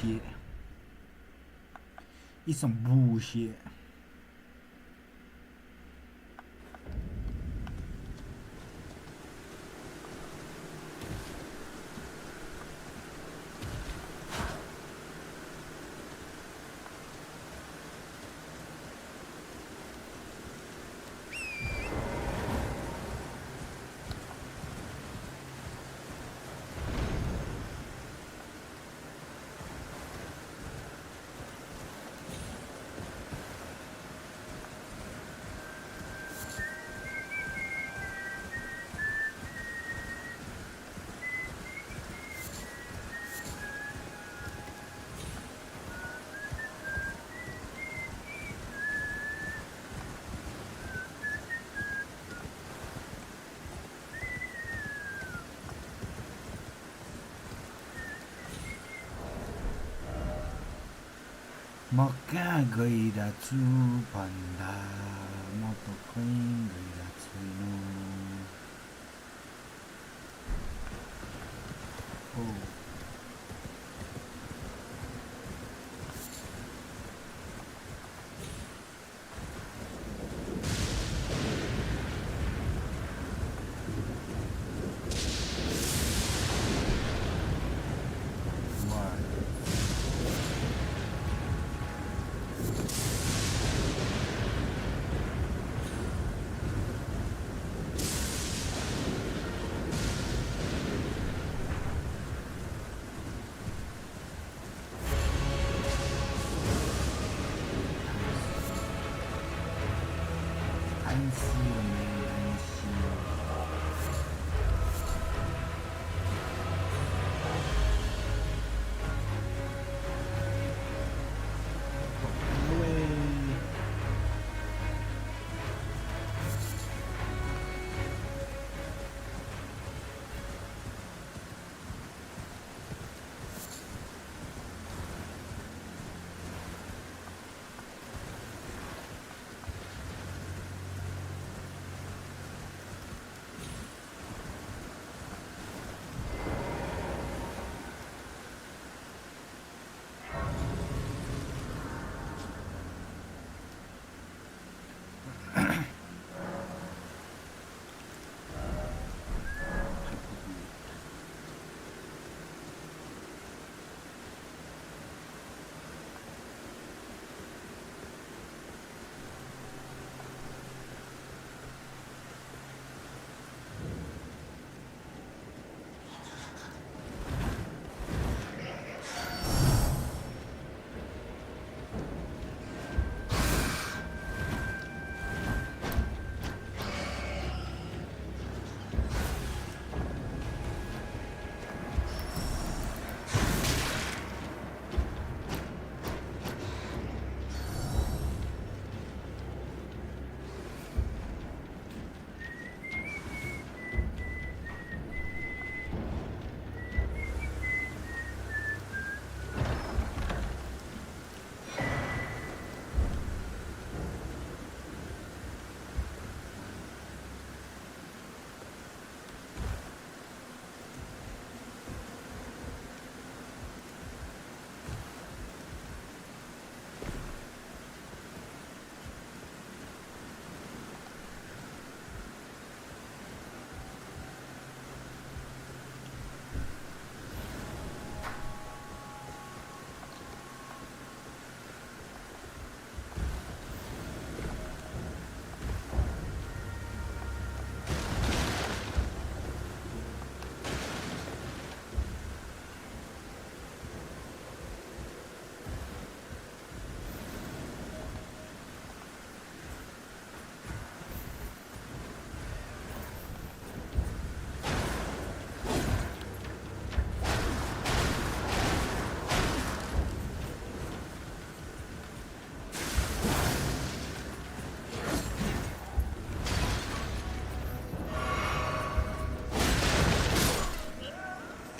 bullshit. It's some bullshit. Maka गइरा छु भन्दा म त कहीँ गइरा छैन हो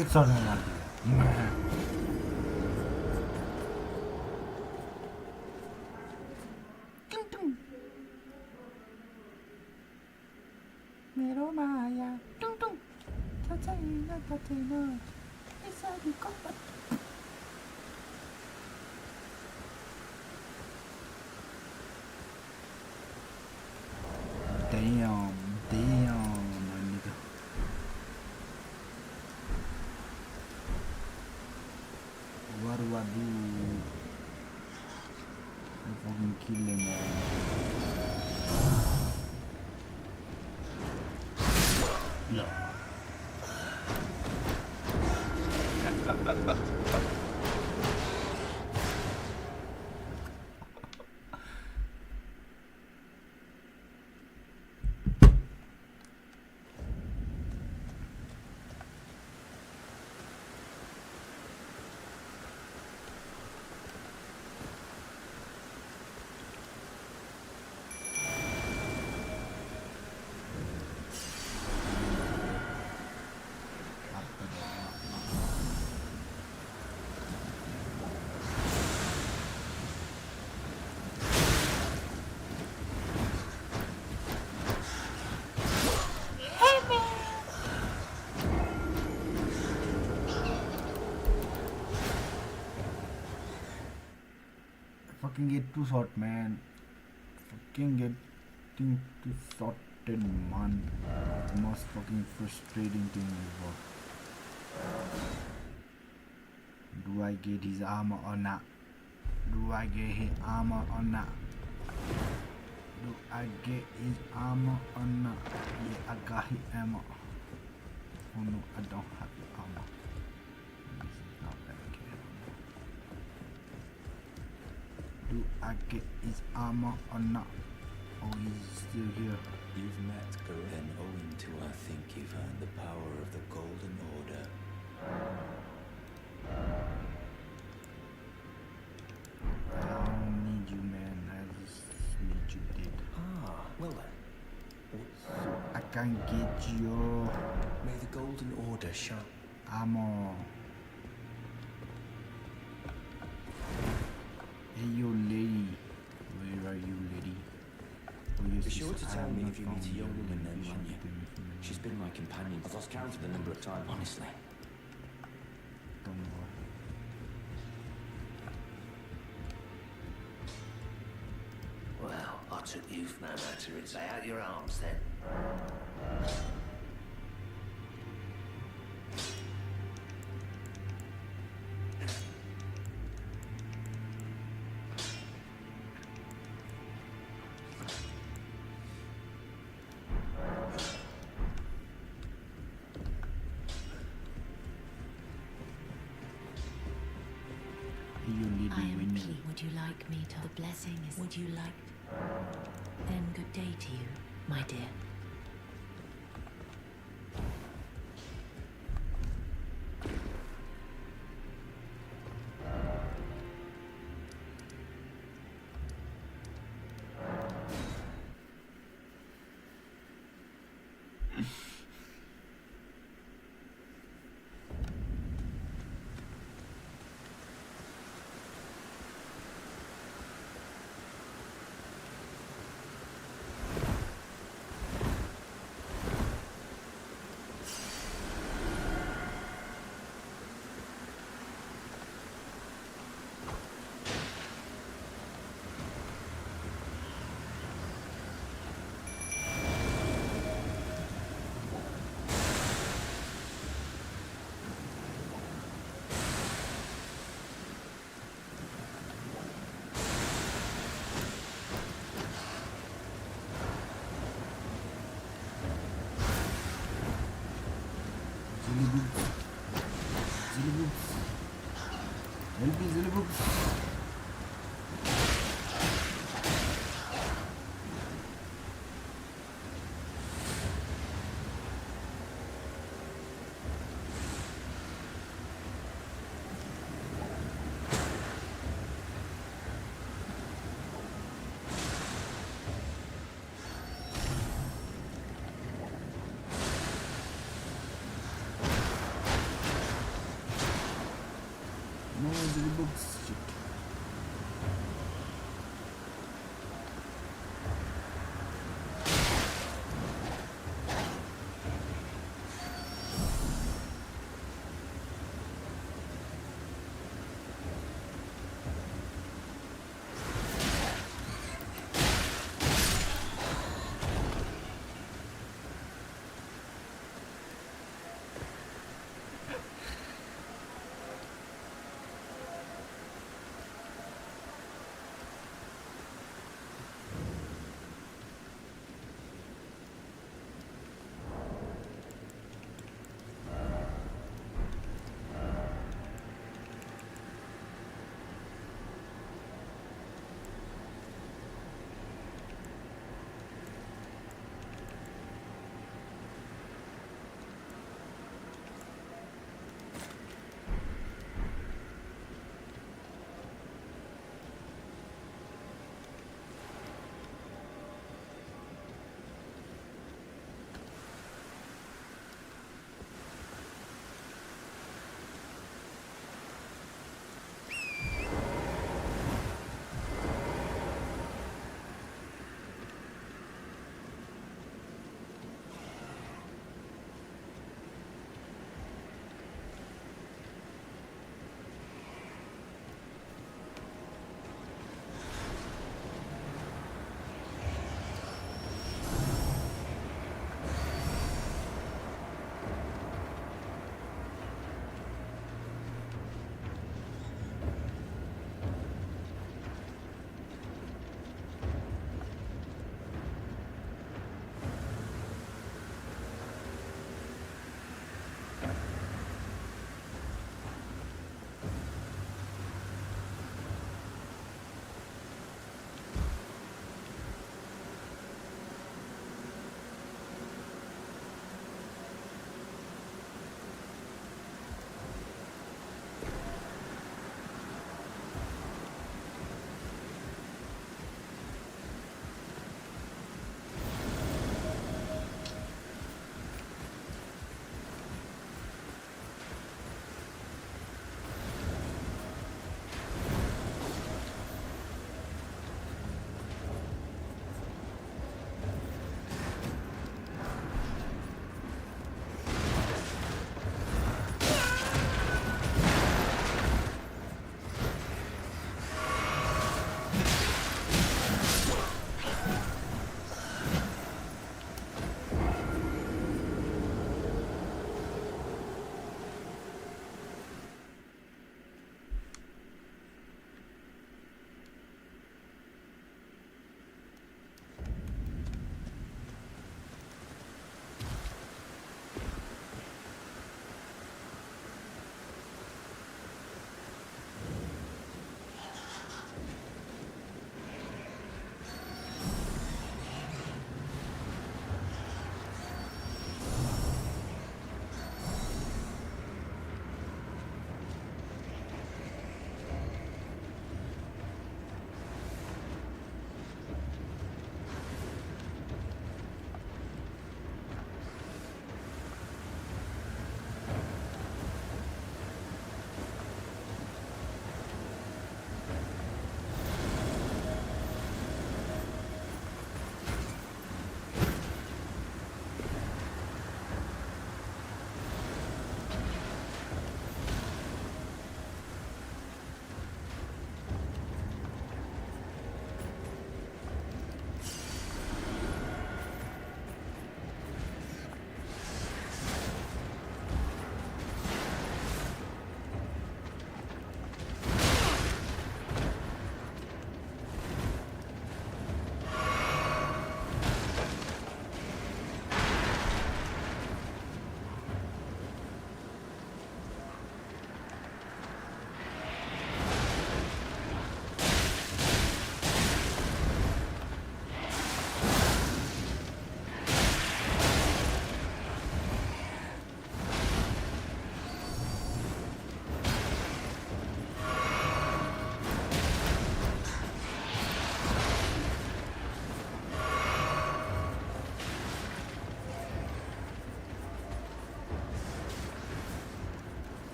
एकजना लाग्यो मेरो माया टुङ टुङ छ छैन त छैन यसरी कपट Damn, damn, my nigga. What do I do? I'm fucking killing him. No. Fucking get too short, man. Fucking getting too shorted, man. The most fucking frustrating thing ever. Do I get his armor or not? Do I get his armor or not? Do I get his armor or not? Yeah, I got his armor. Oh no, I don't have his armor. This is not that okay. Do I get his armor or not? Oh, he's still here. You've met Garen, owing to I think you've earned the power of the Golden Order. I don't need you, man. I just need you dead. Ah, well then. So I can get your May the Golden Order shine. armor. Hey, you lady. Where are you, lady? Oh, yes, Be sure to tell me if you meet a young woman named Manya. She's She's been my companion. I've lost count of the number of times, honestly. don't worry. Well, I took you for no matter. It's lay out your arms then. Hey, you lady, I am when pleased. Would you like me to? The blessing is. Would you like? Then good day to you, my dear. Zilliboots. Help me, Zilliboots. No, Zilliboots. Shit.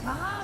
¡Vamos!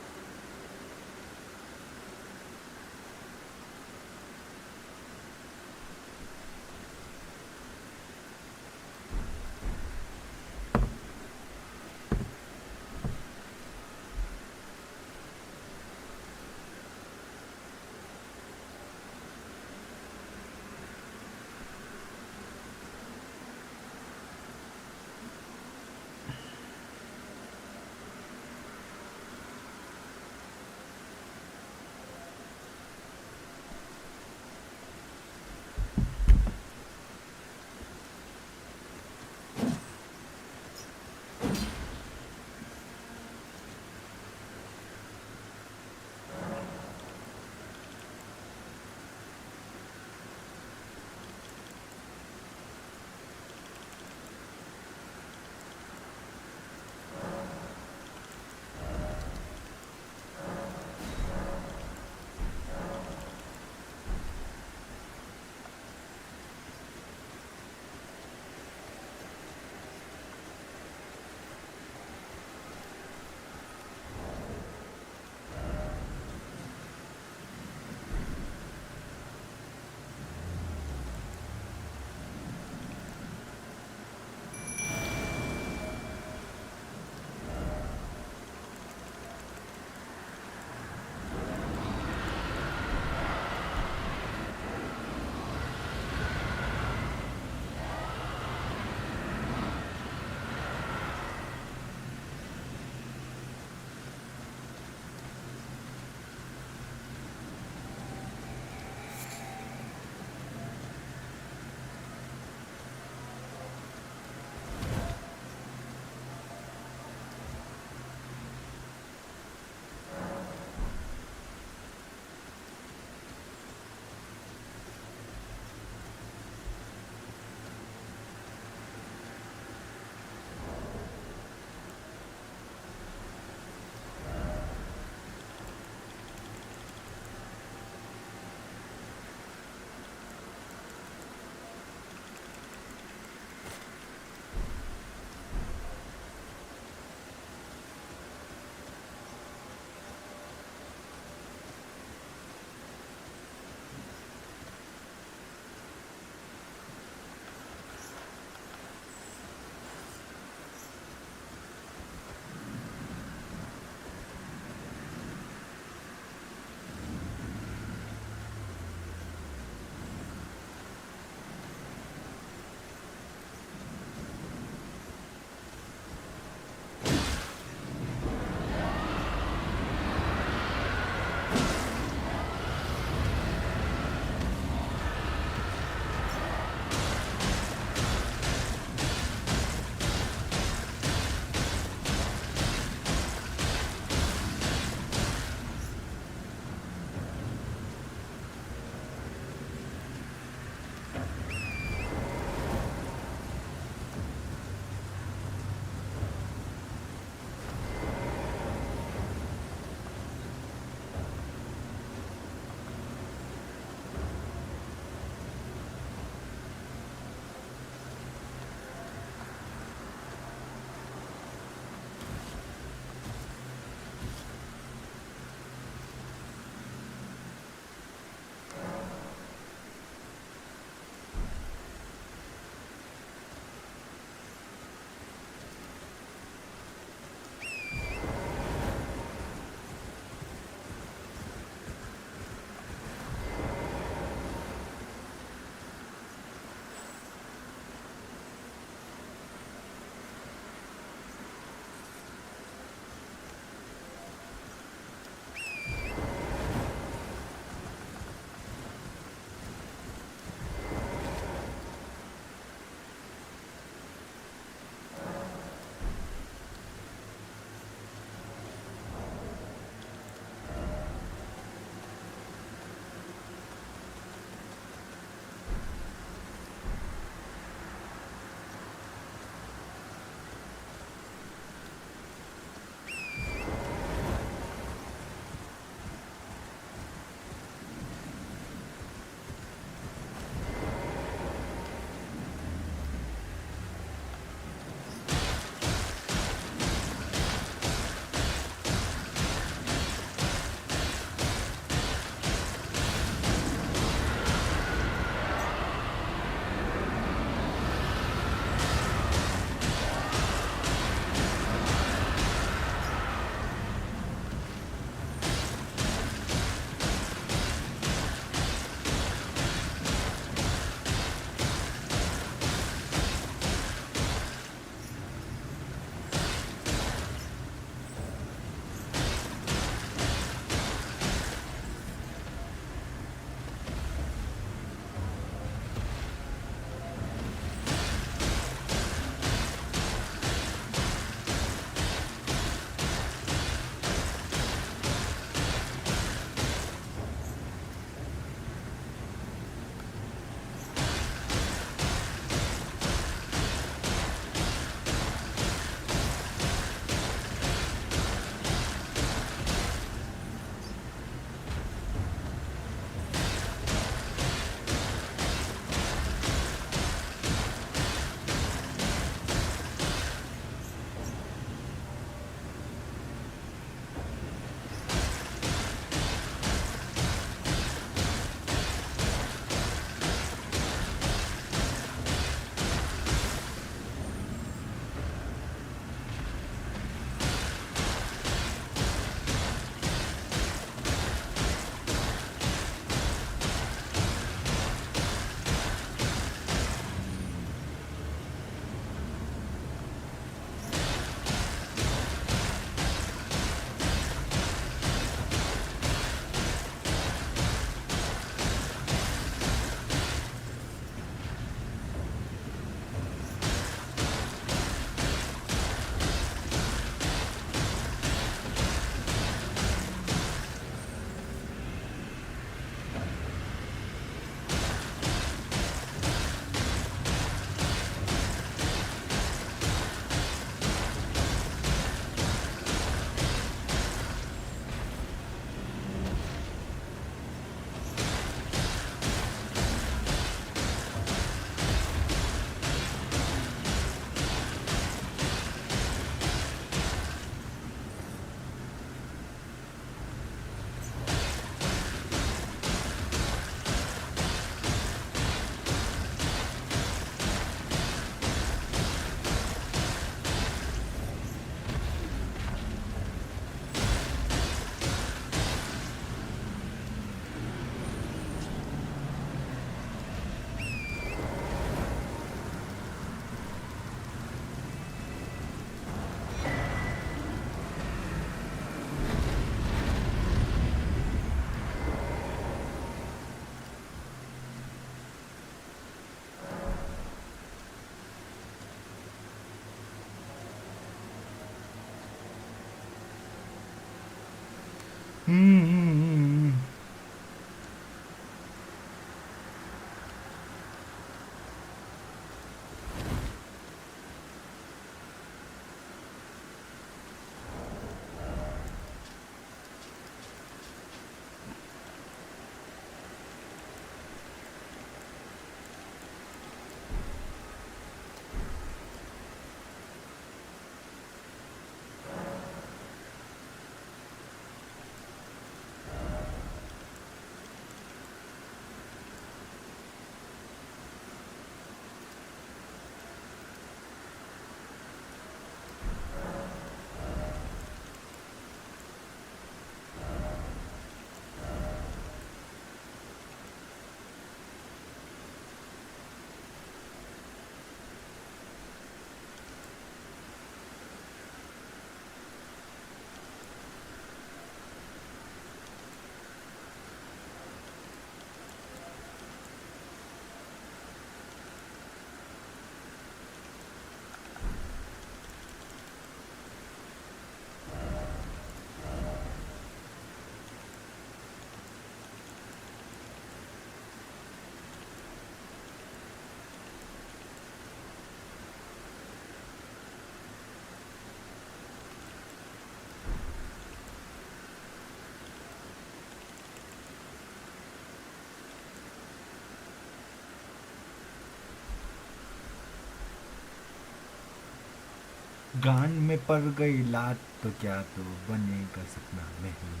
गान में पड़ गई लात तो क्या तो बनेगा सपना नहीं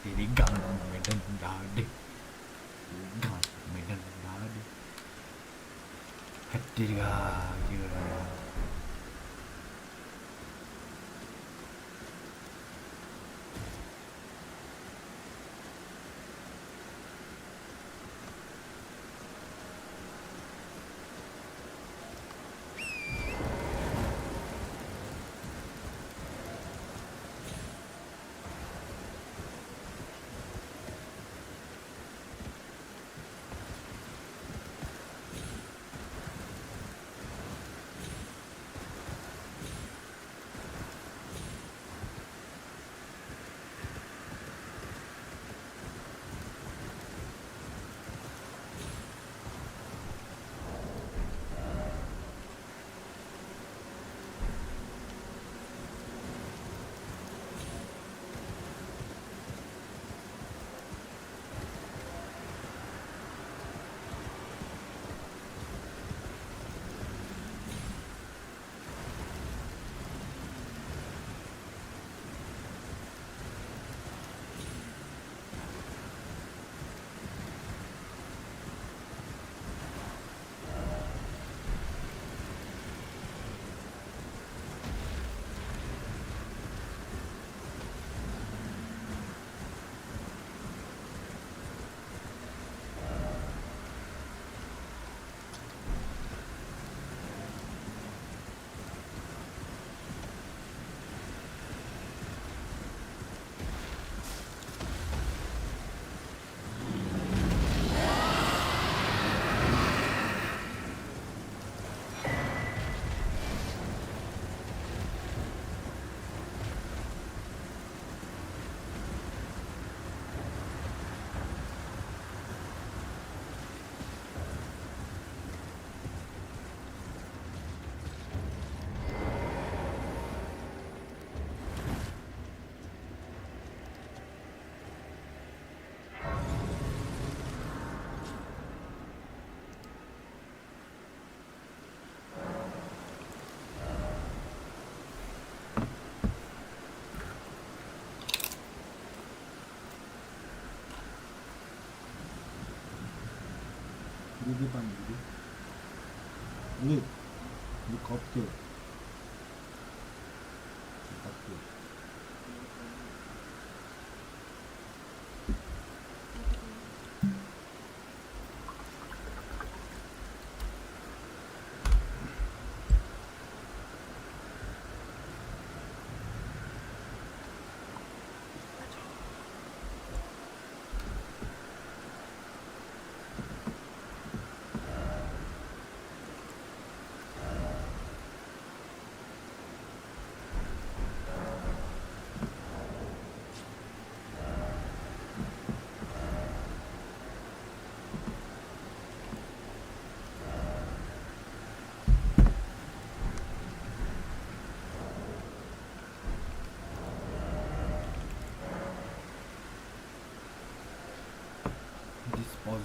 तेरी गान में डंडा दे गान में डंडा दे हट्टेगा 여기 봐 여기 이 껍질 껍질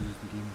use the game.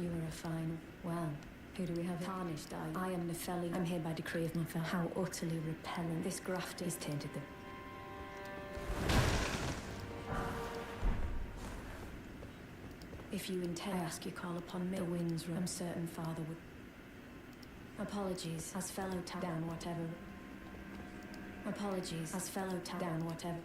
You are a fine... Well, who do we have? Tarnished I am Nepheli. I'm here by decree of my father. How utterly repellent. This graft is tainted the... If you intend, I ask you call upon me. The winds run. I'm certain father would... Apologies, as fellow down whatever. Apologies, as fellow down whatever.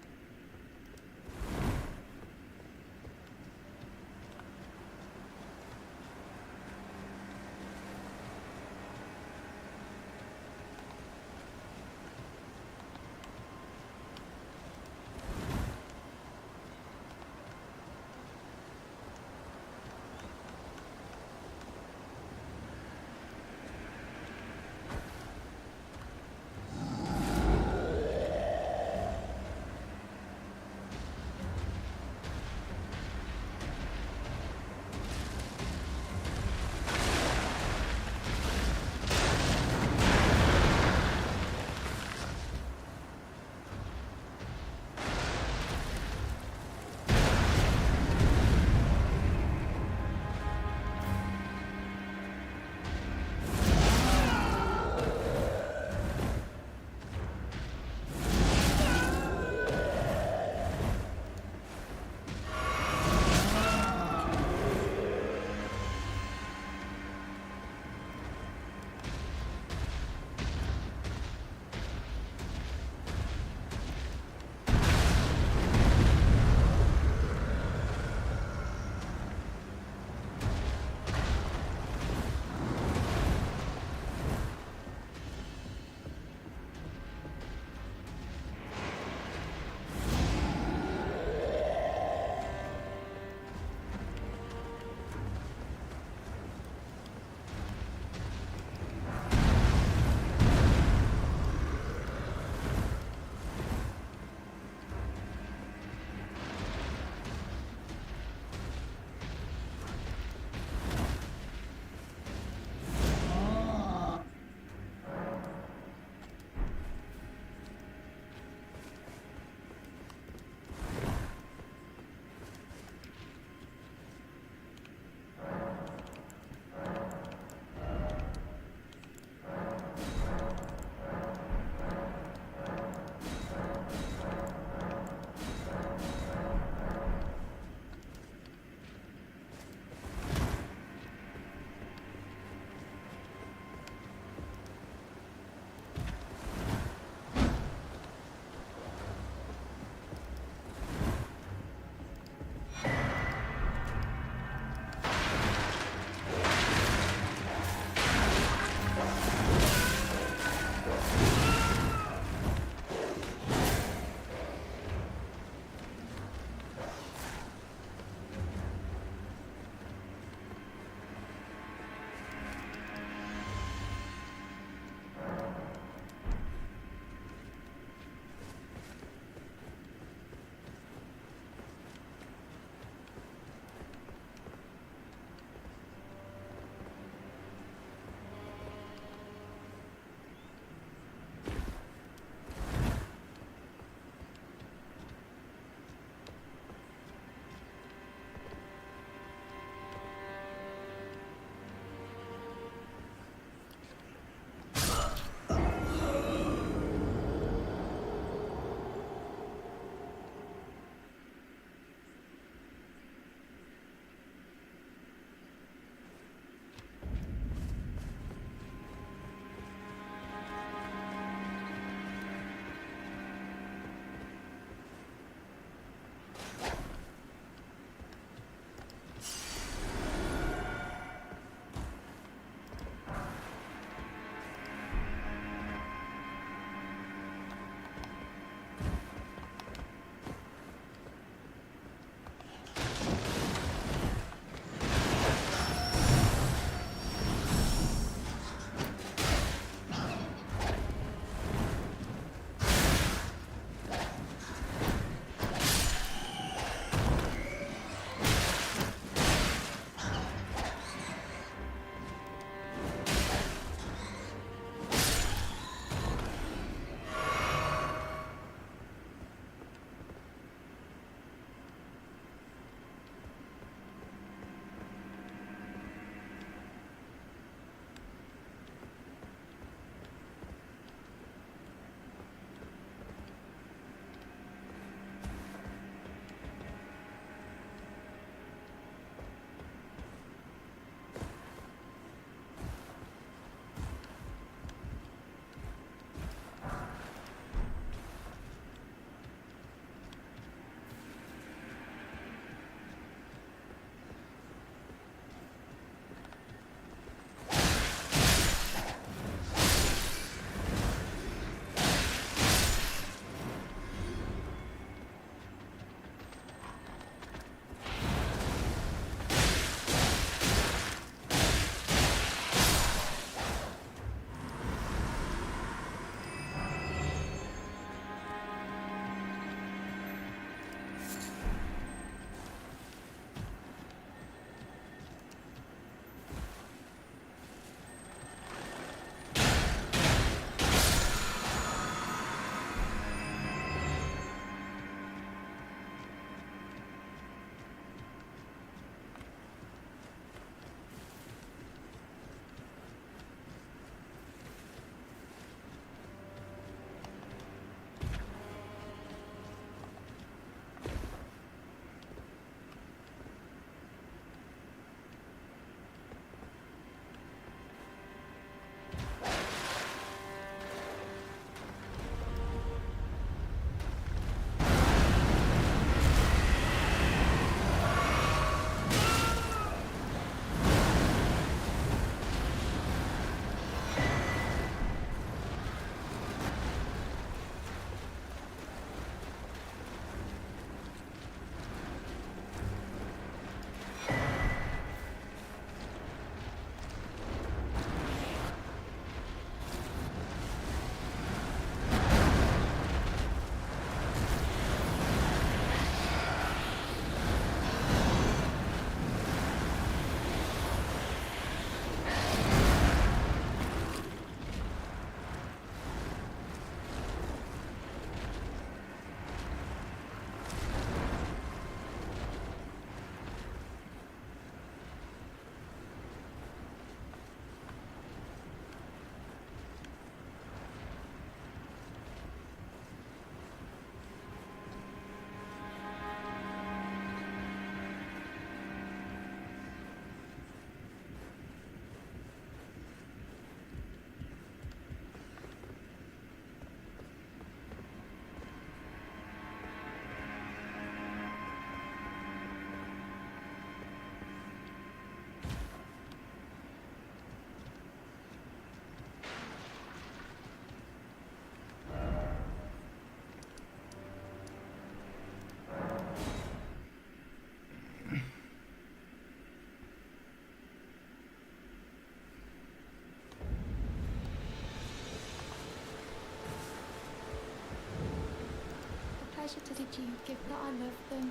pleasure to did you give that I love them.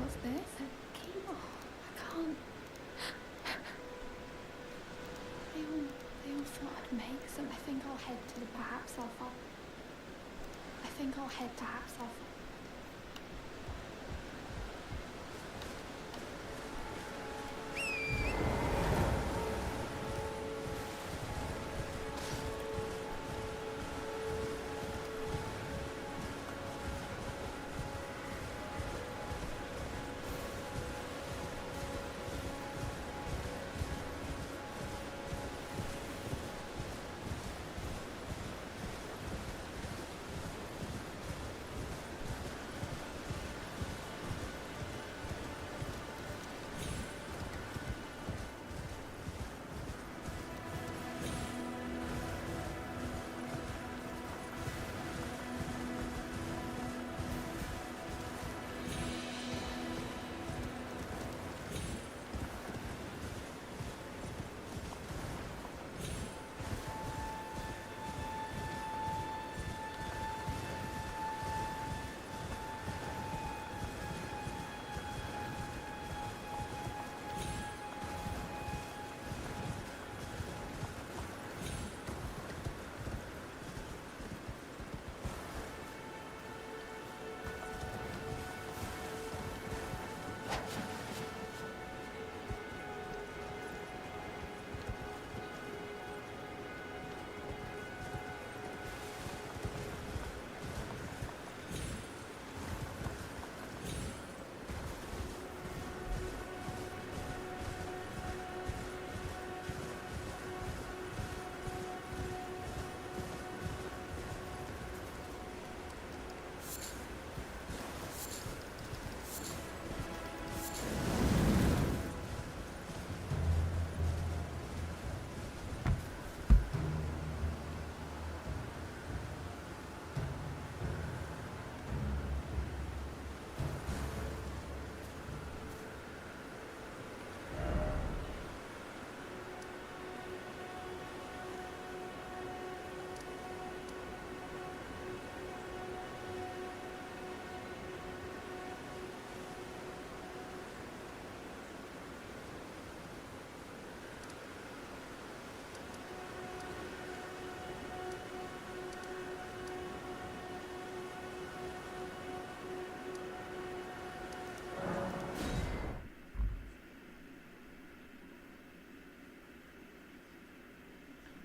What's this? A key? Oh, I can't. They all thought I'd make some. I think I'll head to the perhaps I'll fall. I think I'll head to perhaps I'll fall.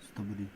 Stability.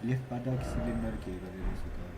Lift pada silinder ke kalau dia suka.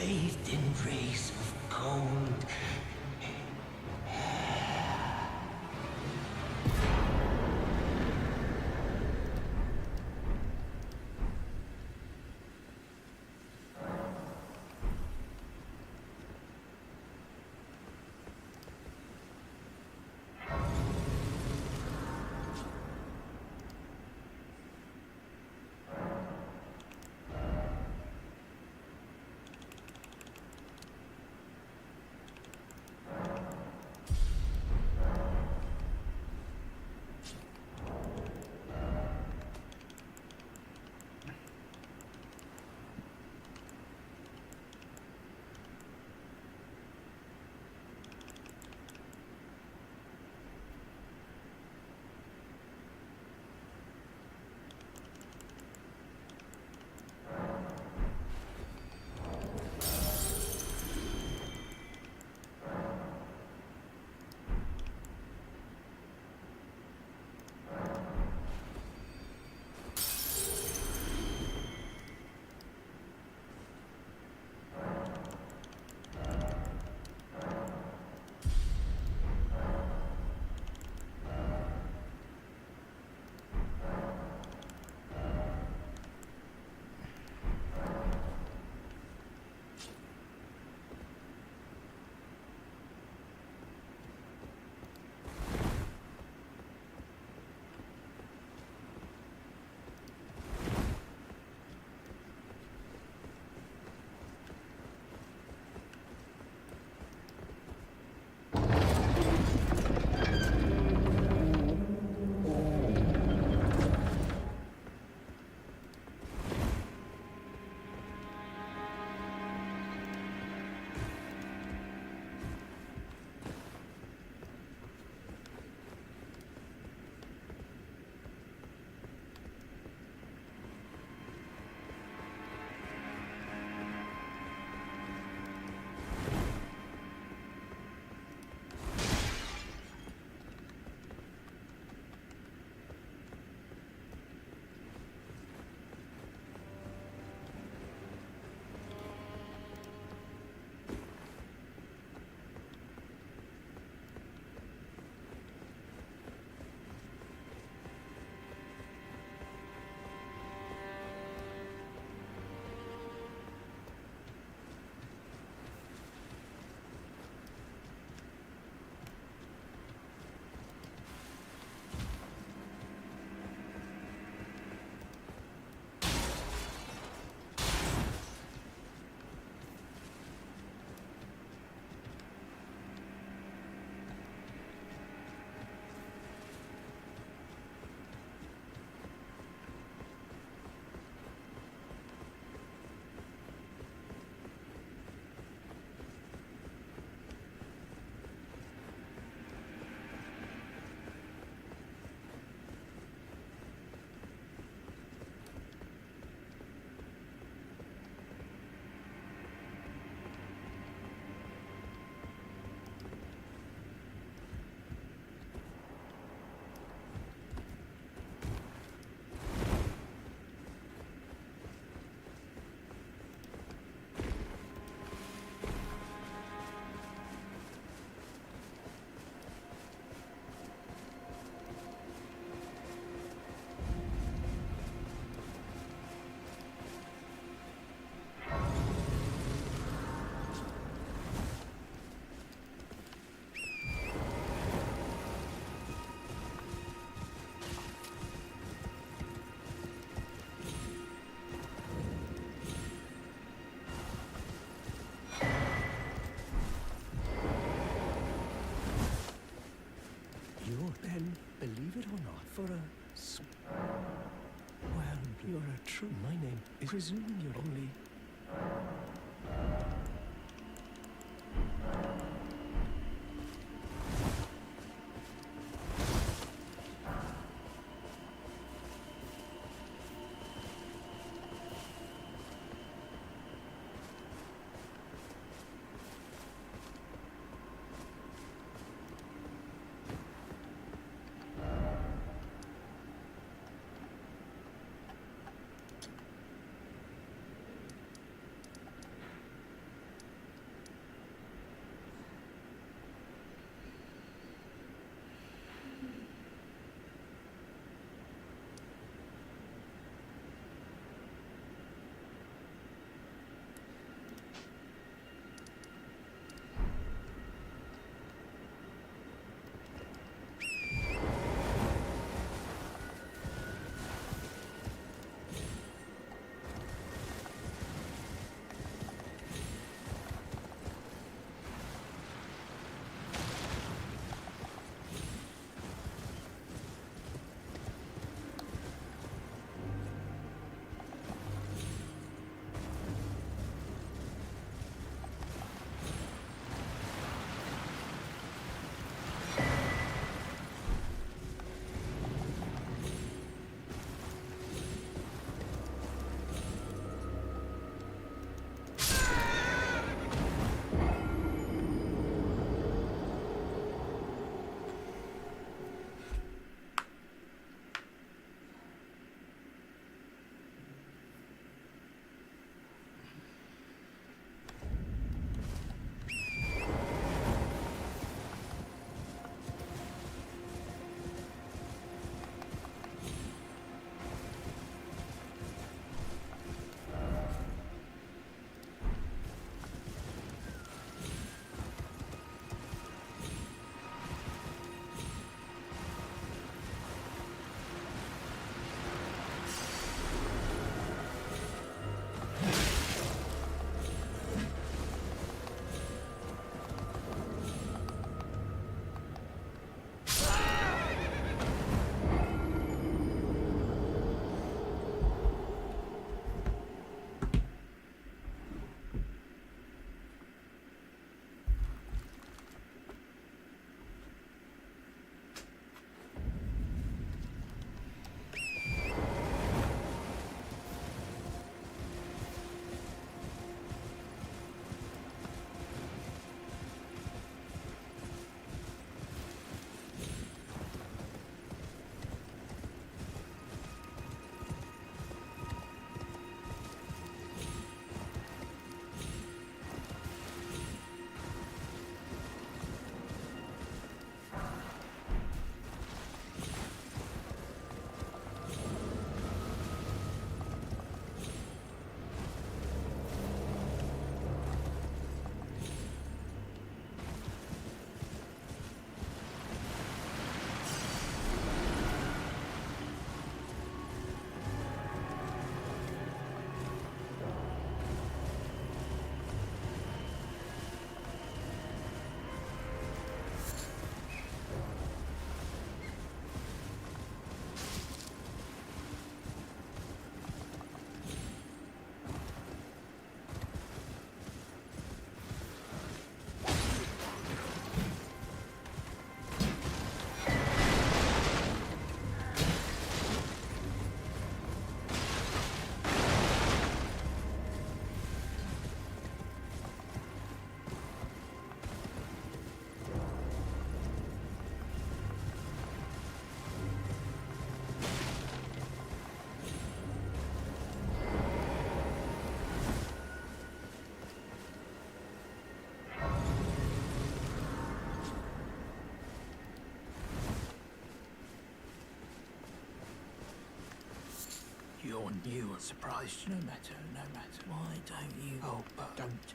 bathed in rays of cold. Ben, believe it or not, for a... Well, you're a true... My name is... Presuming you're only... one new and surprised. No matter. Why don't you? Oh, but don't.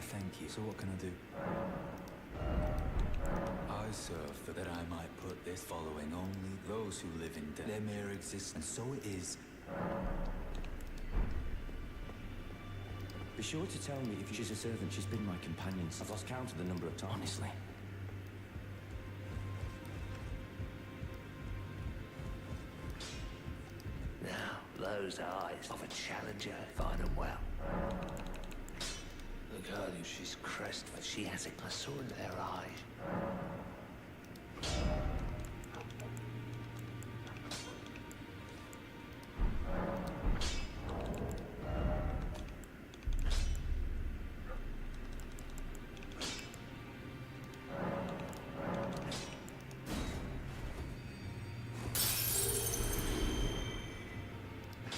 Thank you. So what can I do? I serve that I might put this following only those who live in death. Their mere existence, and so it is. Be sure to tell me if she's a servant. She's been my companion. I've lost count of the number of times. Honestly. Now, those eyes of a challenger, fine and well. The girl who she's crest, but she has it. I saw in their eyes.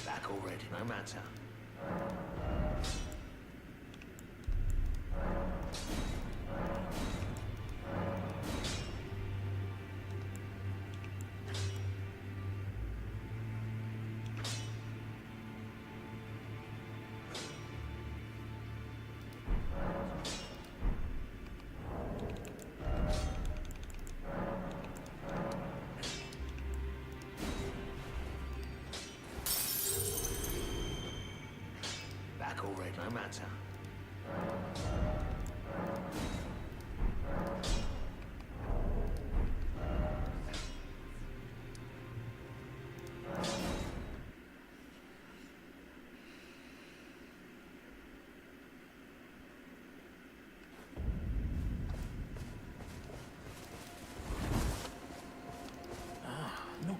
Back already, no matter. Back already, no matter. Not.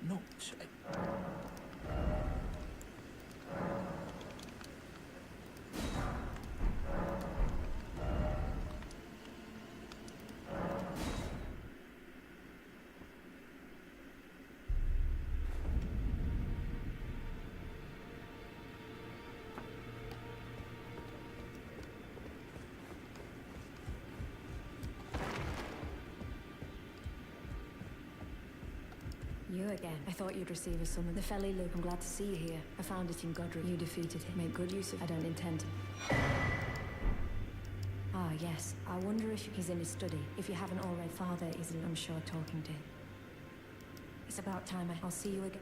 Not. You again. I thought you'd receive a summon. The Felly Luke, I'm glad to see you here. I found it in Godric. You defeated him. Make good use of it. I don't intend to. Ah, yes. I wonder if he's in his study. If you haven't already, Father is, I'm sure, talking to him. It's about time. I'll see you again.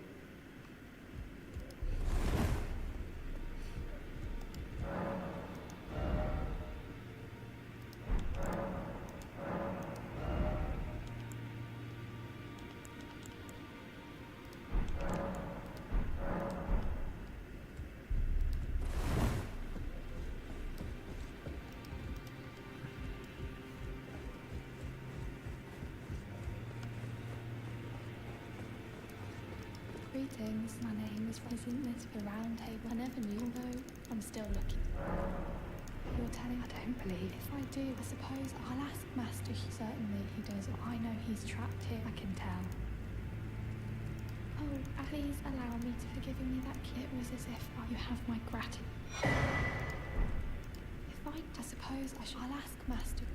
Greetings, my name is Isn't this the round table? I never knew, although I'm still looking. You're telling I don't believe. If I do, I suppose I'll ask Master. Certainly he does. I know he's trapped here, I can tell. Oh, please allow me to forgive me that kid. It was as if you have my gratitude. If I suppose I'll ask Master.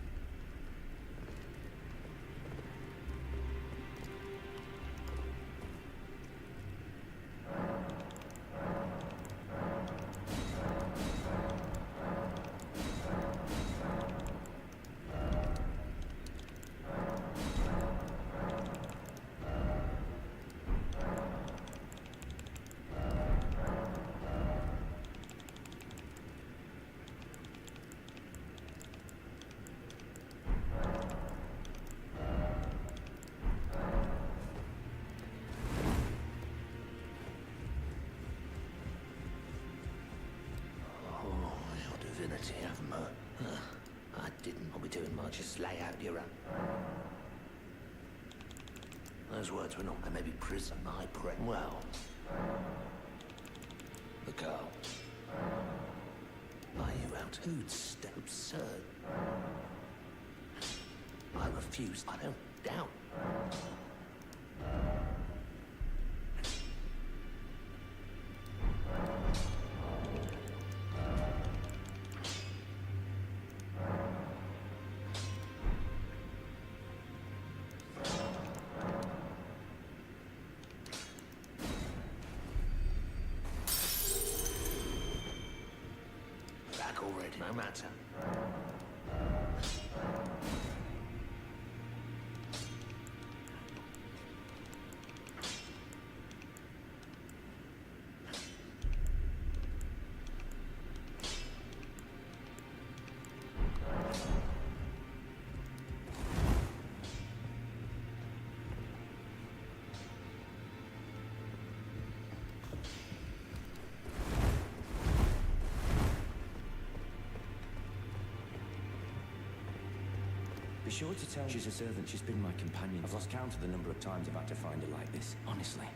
I didn't. I'll be doing much. Just lay out your own. Those words were not. They may be prison. I pray. Well, the girl. Are you out? Who's absurd? I refuse. I don't doubt. Already, no matter. Be sure to tell her she's a servant. She's been my companion. I've lost count of the number of times I've had to find her like this, honestly.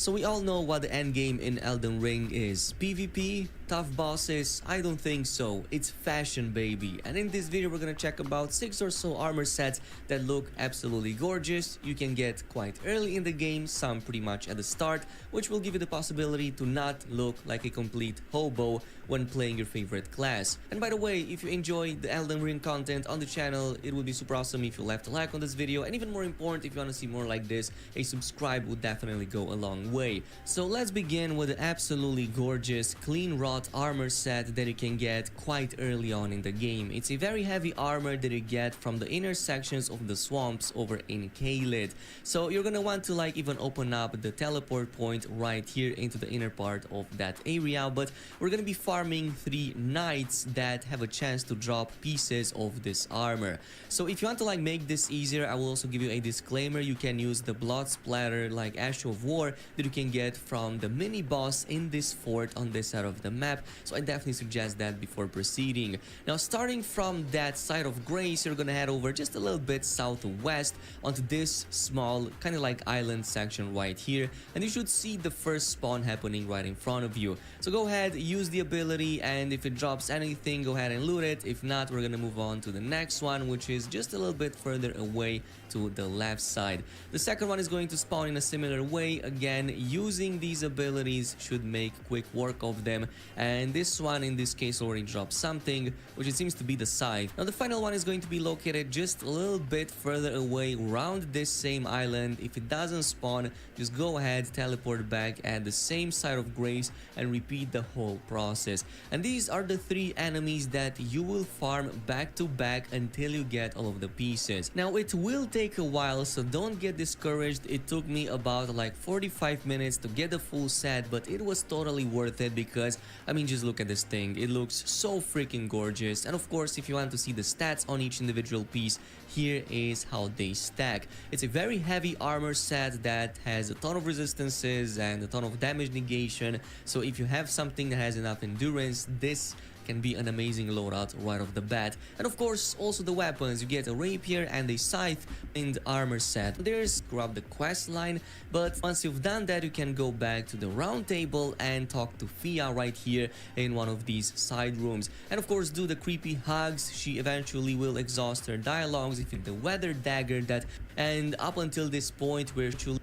So we all know what the endgame in Elden Ring is. PvP? Tough bosses? I don't think so. It's fashion, baby. And in this video we're gonna check about 6 or so armor sets that look absolutely gorgeous. You can get quite early in the game, some pretty much at the start, which will give you the possibility to not look like a complete hobo when playing your favorite class. And by the way, if you enjoy the Elden Ring content on the channel, it would be super awesome if you left a like on this video, and even more important, if you want to see more like this, a subscribe would definitely go a long way. So let's begin with the absolutely gorgeous clean wrought armor set that you can get quite early on in the game. It's a very heavy armor that you get from the inner sections of the swamps over in Caelid. So you're gonna want to like even open up the teleport point right here into the inner part of that area, but we're gonna be farming 3 knights that have a chance to drop pieces of this armor. So if you want to like make this easier, I will also give you a disclaimer. You can use the blood splatter like Ash of War that you can get from the mini boss in this fort on this side of the map, so I definitely suggest that before proceeding. Now starting from that side of Grace, you're gonna head over just a little bit southwest onto this small kind of like island section right here, and you should see the first spawn happening right in front of you. So go ahead, use the ability, and if it drops anything, go ahead and loot it. If not, we're gonna move on to the next one, which is just a little bit further away to the left side. The second one is going to spawn in a similar way. Again, using these abilities should make quick work of them, and this one in this case already dropped something, which it seems to be the scythe. Now the final one is going to be located just a little bit further away around this same island. If it doesn't spawn, just go ahead, teleport back at the same side of Grace and repeat the whole process. And these are the 3 enemies that you will farm back to back until you get all of the pieces. Now it will take a while, so don't get discouraged. It took me about like 45 minutes to get the full set, but it was totally worth it because I mean, just look at this thing. It looks so freaking gorgeous. And of course, if you want to see the stats on each individual piece, here is how they stack. It's a very heavy armor set that has a ton of resistances and a ton of damage negation. So if you have something that has enough endurance, this can be an amazing loadout right off the bat. And of course, also the weapons. You get a rapier and a scythe in the armor set. There's grab the quest line, but once you've done that, you can go back to the round table and talk to Fia right here in one of these side rooms. And of course, do the creepy hugs. She eventually will exhaust her dialogues if you the weather dagger that, and up until this point we're actually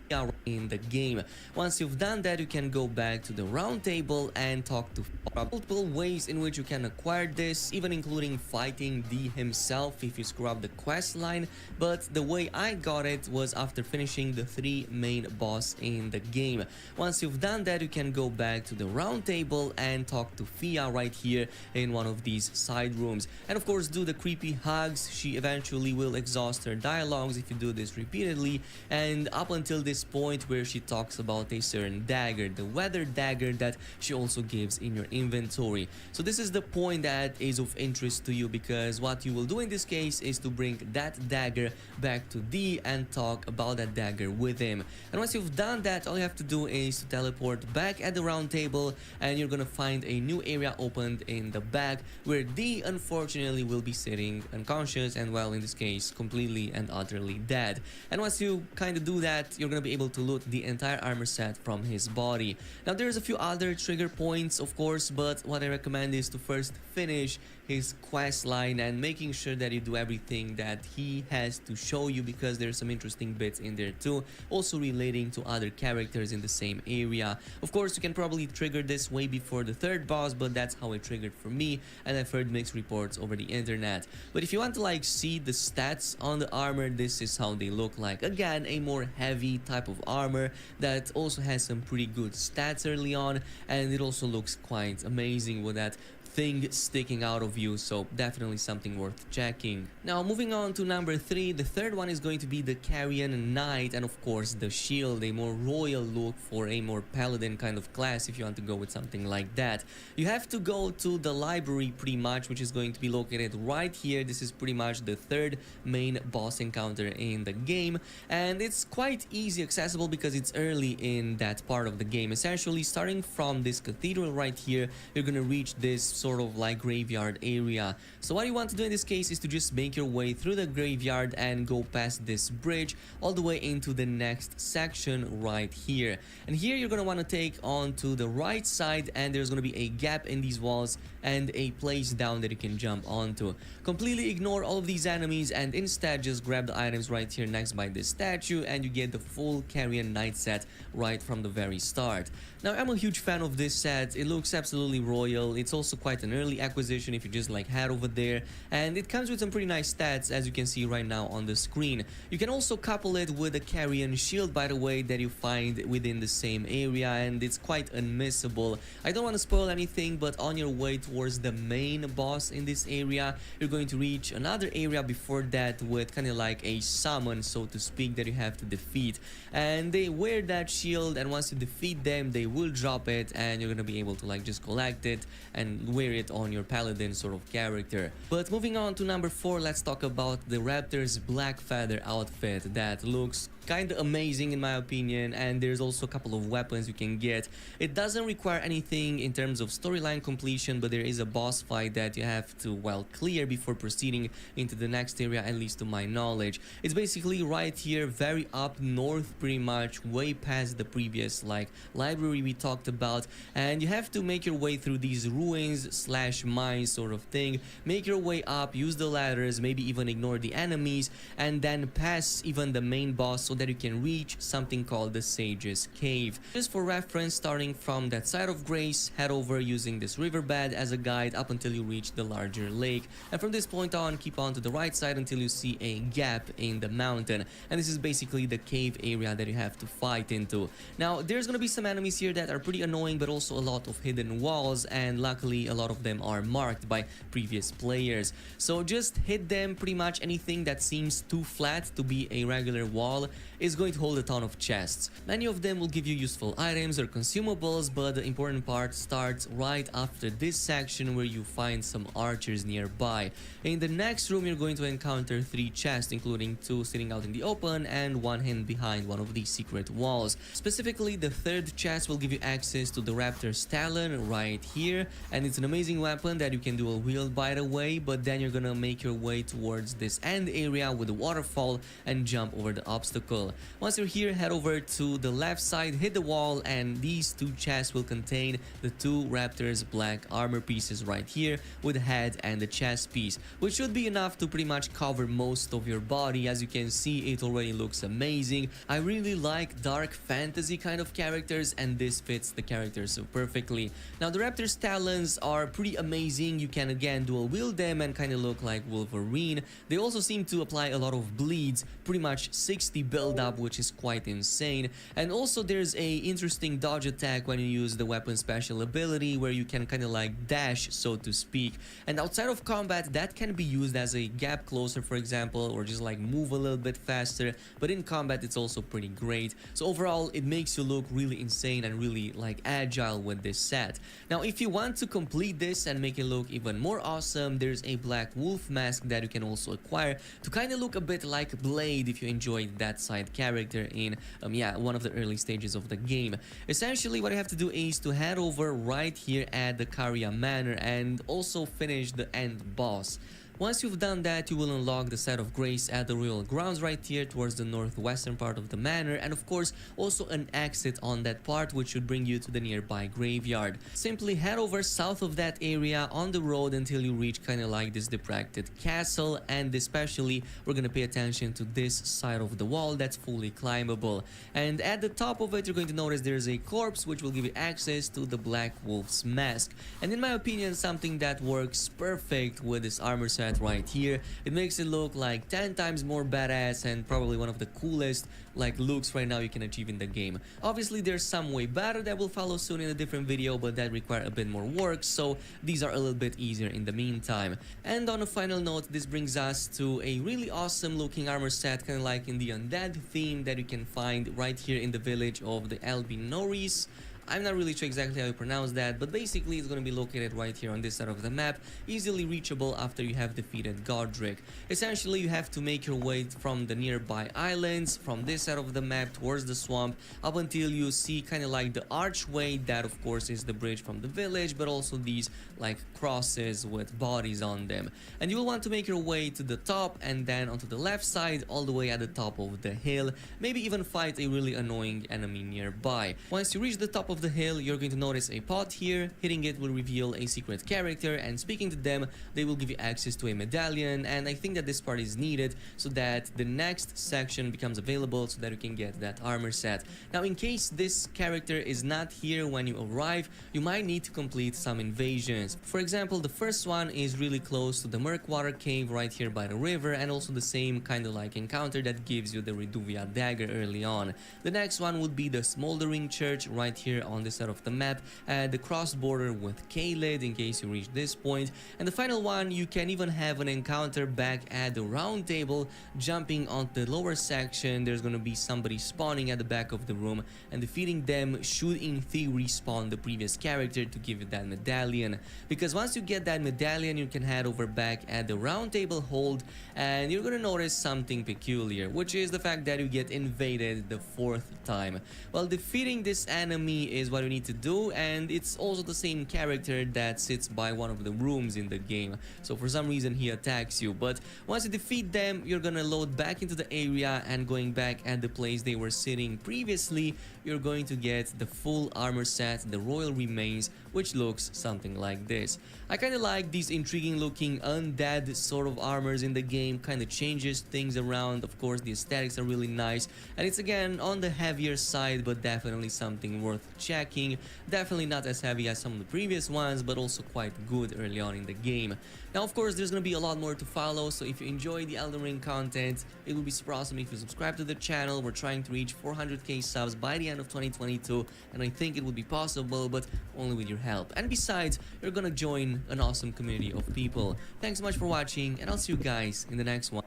in the game. Once you've done that, you can go back to the round table and talk to multiple ways in which you can acquire this, even including fighting D himself if you scrub the quest line. But the way I got it was after finishing the 3 main boss in the game. Once you've done that, you can go back to the round table and talk to Fia right here in one of these side rooms. And of course, do the creepy hugs. She eventually will exhaust her dialogues if you do this repeatedly, and up until this point where she talks about a certain dagger, the weather dagger that she also gives in your inventory. So this is the point that is of interest to you, because what you will do in this case is to bring that dagger back to D and talk about that dagger with him. And once you've done that, all you have to do is to teleport back at the round table, and you're gonna find a new area opened in the back where D unfortunately will be sitting unconscious and, well, in this case completely and utterly dead. And once you kind of do that, you're gonna be able to loot the entire armor set from his body. Now there's a few other trigger points, of course, but what I recommend is to first finish his quest line and making sure that you do everything that he has to show you, because there's some interesting bits in there too, also relating to other characters in the same area. Of course, you can probably trigger this way before the 3rd boss, but that's how it triggered for me, and I've heard mixed reports over the internet. But if you want to like see the stats on the armor, this is how they look like. Again, a more heavy type of armor that also has some pretty good stats early on, and it also looks quite amazing with that thing sticking out of you, so definitely something worth checking. Now moving on to number 3, the 3rd one is going to be the Carrion Knight, and of course the shield, a more royal look for a more paladin kind of class if you want to go with something like that. You have to go to the library pretty much, which is going to be located right here. This is pretty much the 3rd main boss encounter in the game, and it's quite easy accessible because it's early in that part of the game. Essentially, starting from this cathedral right here, you're gonna reach this sort of like graveyard area. So what you want to do in this case is to just make your way through the graveyard and go past this bridge all the way into the next section right here. And here you're gonna want to take on to the right side, and there's gonna be a gap in these walls and a place down that you can jump onto. Completely ignore all of these enemies and instead just grab the items right here next by this statue, and you get the full Carrion Knight set right from the very start. Now, I'm a huge fan of this set. It looks absolutely royal. It's also quite an early acquisition if you just like head over there, and it comes with some pretty nice stats as you can see right now on the screen. You can also couple it with a Carrion shield, by the way, that you find within the same area, and it's quite unmissable. I don't want to spoil anything, but on your way towards the main boss in this area, you're going to reach another area before that with kind of like a summon, so to speak, that you have to defeat, and they wear that shield, and once you defeat them they will drop it, and you're gonna be able to like just collect it and wear it on your paladin sort of character. But moving on to number 4, let's talk about the Raptor's Black Feather outfit that looks kind of amazing in my opinion, and there's also a couple of weapons you can get. It doesn't require anything in terms of storyline completion, but there is a boss fight that you have to, well, clear before proceeding into the next area, at least to my knowledge. It's basically right here, very up north, pretty much way past the previous like library we talked about, and you have to make your way through these ruins slash mines sort of thing, make your way up, use the ladders, maybe even ignore the enemies, and then pass even the main boss so that you can reach something called the Sage's Cave. Just for reference, starting from that side of Grace, head over using this riverbed as a guide up until you reach the larger lake, and from this point on keep on to the right side until you see a gap in the mountain, and this is basically the cave area that you have to fight into. Now there's gonna be some enemies here that are pretty annoying, but also a lot of hidden walls, and luckily a lot of them are marked by previous players, so just hit them. Pretty much anything that seems too flat to be a regular wall is going to hold a ton of chests. Many of them will give you useful items or consumables, but the important part starts right after this section where you find some archers nearby. In the next room you're going to encounter 3 chests, including 2 sitting out in the open and 1 hidden behind one of these secret walls. Specifically, the 3rd chest will give you access to the Raptor's Talon right here, and it's an amazing weapon that you can dual wield, by the way. But then you're gonna make your way towards this end area with the waterfall and jump over the obstacle. Once you're here, head over to the left side, hit the wall, and these 2 chests will contain the 2 Raptor's black armor pieces right here with the head and the chest piece, which should be enough to pretty much cover most of your body. As you can see, it already looks amazing. I really like dark fantasy kind of characters, and this fits the character so perfectly. Now the Raptor's talons are pretty amazing. You can again dual wield them and kind of look like Wolverine. They also seem to apply a lot of bleeds, pretty much 60 build up, which is quite insane. And also there's a interesting dodge attack when you use the weapon special ability, where you can kind of like dash, so to speak, and outside of combat that can be used as a gap closer, for example, or just like move a little bit faster, but in combat it's also pretty great. So overall it makes you look really insane and really like agile with this set. Now if you want to complete this and make it look even more awesome, there's a black wolf mask that you can also acquire to kind of look a bit like Blade if you enjoyed that side character in one of the early stages of the game. Essentially what you have to do is to head over right here at the Caria Manor and also finish the end boss. Once you've done that, you will unlock the Site of Grace at the Royal Grounds right here towards the northwestern part of the manor, and of course also an exit on that part which should bring you to the nearby graveyard. Simply head over south of that area on the road until you reach kind of like this depicted castle, and especially we're gonna pay attention to this side of the wall that's fully climbable. And at the top of it you're going to notice there's a corpse which will give you access to the Black Wolf's mask, and in my opinion something that works perfect with this armor set right here. It makes it look like 10 times more badass and probably one of the coolest like looks right now you can achieve in the game. Obviously there's some way better that will follow soon in a different video, but that require a bit more work, so these are a little bit easier in the meantime. And on a final note, this brings us to a really awesome looking armor set, kind of like in the undead theme that you can find right here in the village of the Albinoris. I'm not really sure exactly how you pronounce that, but basically it's going to be located right here on this side of the map, easily reachable after you have defeated Godric. Essentially, you have to make your way from the nearby islands, from this side of the map towards the swamp, up until you see kind of like the archway that of course is the bridge from the village, but also these like crosses with bodies on them. And you will want to make your way to the top and then onto the left side all the way at the top of the hill, maybe even fight a really annoying enemy nearby. Once you reach the top of the hill, you're going to notice a pot here. Hitting it will reveal a secret character, and speaking to them, they will give you access to a medallion, and I think that this part is needed so that the next section becomes available so that you can get that armor set. Now, in case this character is not here when you arrive, you might need to complete some invasions. For example, the first one is really close to the Murkwater cave right here by the river, and also the same kind of like encounter that gives you the Reduvia dagger early on. The next one would be the Smoldering Church right here on this side of the map at the cross border with Kaled in case you reach this point. And the final one, you can even have an encounter back at the round table. Jumping on the lower section, there's gonna be somebody spawning at the back of the room, and defeating them should in theory spawn the previous character to give you that medallion. Because once you get that medallion, you can head over back at the round table hold, and you're gonna notice something peculiar, which is the fact that you get invaded the fourth time. Well, defeating this enemy is what you need to do, and it's also the same character that sits by one of the rooms in the game, so for some reason he attacks you. But once you defeat them, you're gonna load back into the area, and going back at the place they were sitting previously, you're going to get the full armor set, the Royal Remains, which looks something like this. I kind of like these intriguing looking undead sort of armors in the game, kind of changes things around. Of course, the aesthetics are really nice, and it's again on the heavier side, but definitely something worth checking. Definitely not as heavy as some of the previous ones, but also quite good early on in the game. Now, of course, there's going to be a lot more to follow, so if you enjoy the Elden Ring content, it would be super awesome if you subscribe to the channel. We're trying to reach 400k subs by the end of 2022, and I think it would be possible, but only with your help. And besides, you're gonna join an awesome community of people. Thanks so much for watching, and I'll see you guys in the next one.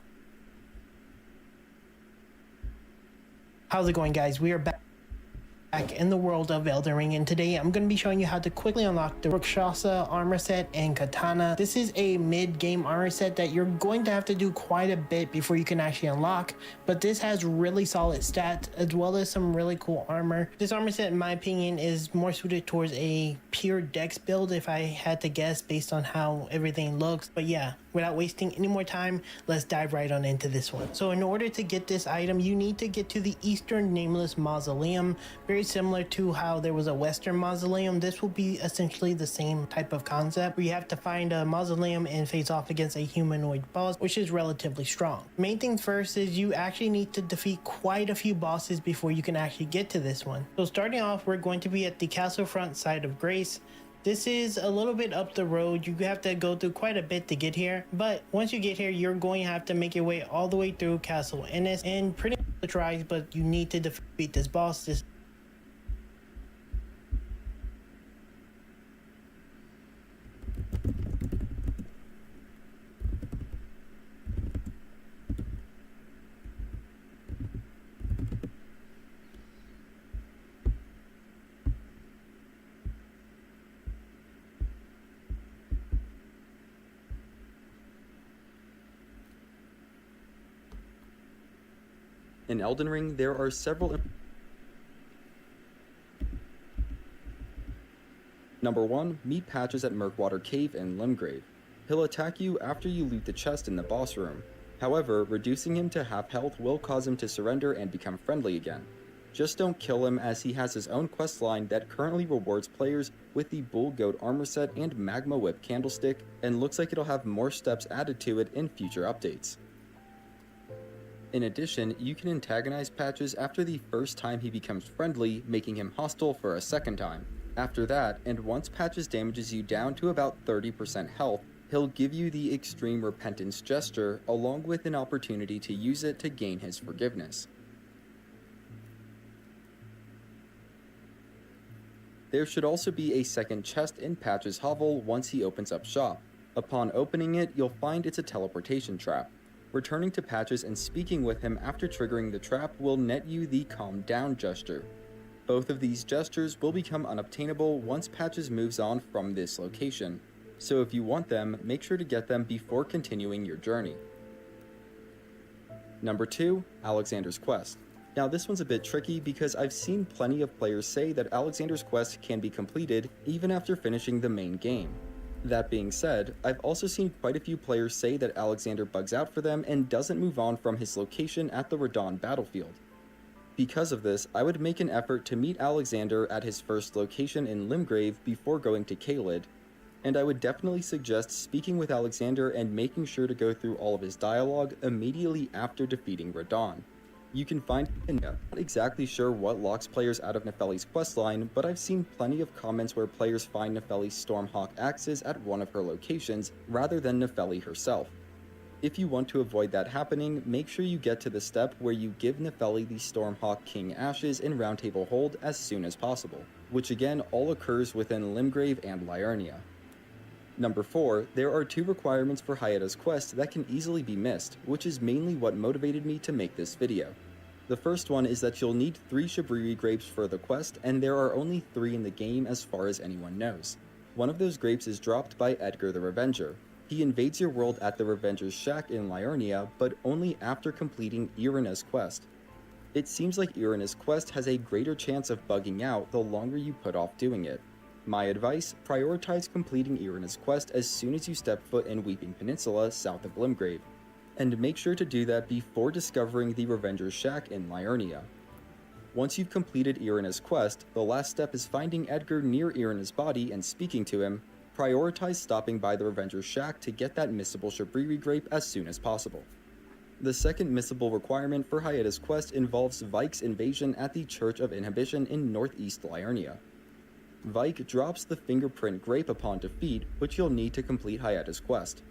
How's it going, guys? We are back in the world of Elden Ring, and today I'm going to be showing you how to quickly unlock the Rakshasa armor set and katana. This is a mid-game armor set that you're going to have to do quite a bit before you can actually unlock, but this has really solid stats as well as some really cool armor. This armor set, in my opinion, is more suited towards a pure dex build if I had to guess based on how everything looks. But yeah, without wasting any more time, let's dive right on into this one. So in order to get this item, you need to get to the Eastern Nameless Mausoleum. Very similar to how there was a Western Mausoleum, this will be essentially the same type of concept, where you have to find a mausoleum and face off against a humanoid boss, which is relatively strong. Main thing first is you actually need to defeat quite a few bosses before you can actually get to this one. So starting off, we're going to be at the Castle Front side of Grace. This is a little bit up the road. You have to go through quite a bit to get here, but once you get here, you're going to have to make your way all the way through Castle Ennis, and pretty much tries, but you need to defeat this boss. In Elden Ring, there are several. Number 1, meet Patches at Murkwater Cave in Limgrave. He'll attack you after you loot the chest in the boss room. However, reducing him to half health will cause him to surrender and become friendly again. Just don't kill him, as he has his own quest line that currently rewards players with the Bull Goat armor set and Magma Whip candlestick, and looks like it'll have more steps added to it in future updates. In addition, you can antagonize Patches after the first time he becomes friendly, making him hostile for a second time. After that, and once Patches damages you down to about 30% health, he'll give you the Extreme Repentance gesture, along with an opportunity to use it to gain his forgiveness. There should also be a second chest in Patches' hovel once he opens up shop. Upon opening it, you'll find it's a teleportation trap. Returning to Patches and speaking with him after triggering the trap will net you the Calm Down gesture. Both of these gestures will become unobtainable once Patches moves on from this location, so if you want them, make sure to get them before continuing your journey. Number 2, Alexander's Quest. Now this one's a bit tricky because I've seen plenty of players say that Alexander's Quest can be completed even after finishing the main game. That being said, I've also seen quite a few players say that Alexander bugs out for them and doesn't move on from his location at the Radahn battlefield. Because of this, I would make an effort to meet Alexander at his first location in Limgrave before going to Caelid, and I would definitely suggest speaking with Alexander and making sure to go through all of his dialogue immediately after defeating Radahn. You can find I'm not exactly sure what locks players out of Nefeli's questline, but I've seen plenty of comments where players find Nefeli's Stormhawk axes at one of her locations rather than Nefeli herself. If you want to avoid that happening, make sure you get to the step where you give Nefeli the Stormhawk King ashes in Roundtable Hold as soon as possible, which again all occurs within Limgrave and Liurnia. Number 4, there are 2 requirements for Hayeda's quest that can easily be missed, which is mainly what motivated me to make this video. The first one is that you'll need 3 Shabriri grapes for the quest, and there are only 3 in the game as far as anyone knows. One of those grapes is dropped by Edgar the Revenger. He invades your world at the Revenger's shack in Liurnia, but only after completing Irina's quest. It seems like Irina's quest has a greater chance of bugging out the longer you put off doing it. My advice, prioritize completing Irina's quest as soon as you step foot in Weeping Peninsula south of Limgrave, and make sure to do that before discovering the Revenger's shack in Liurnia. Once you've completed Irina's quest, the last step is finding Edgar near Irina's body and speaking to him. Prioritize stopping by the Revenger's shack to get that missable Shabriri grape as soon as possible. The second missable requirement for Hayeda's quest involves Vike's invasion at the Church of Inhibition in northeast Liurnia. Vike drops the fingerprint grape upon defeat, which you'll need to complete Hayeda's quest.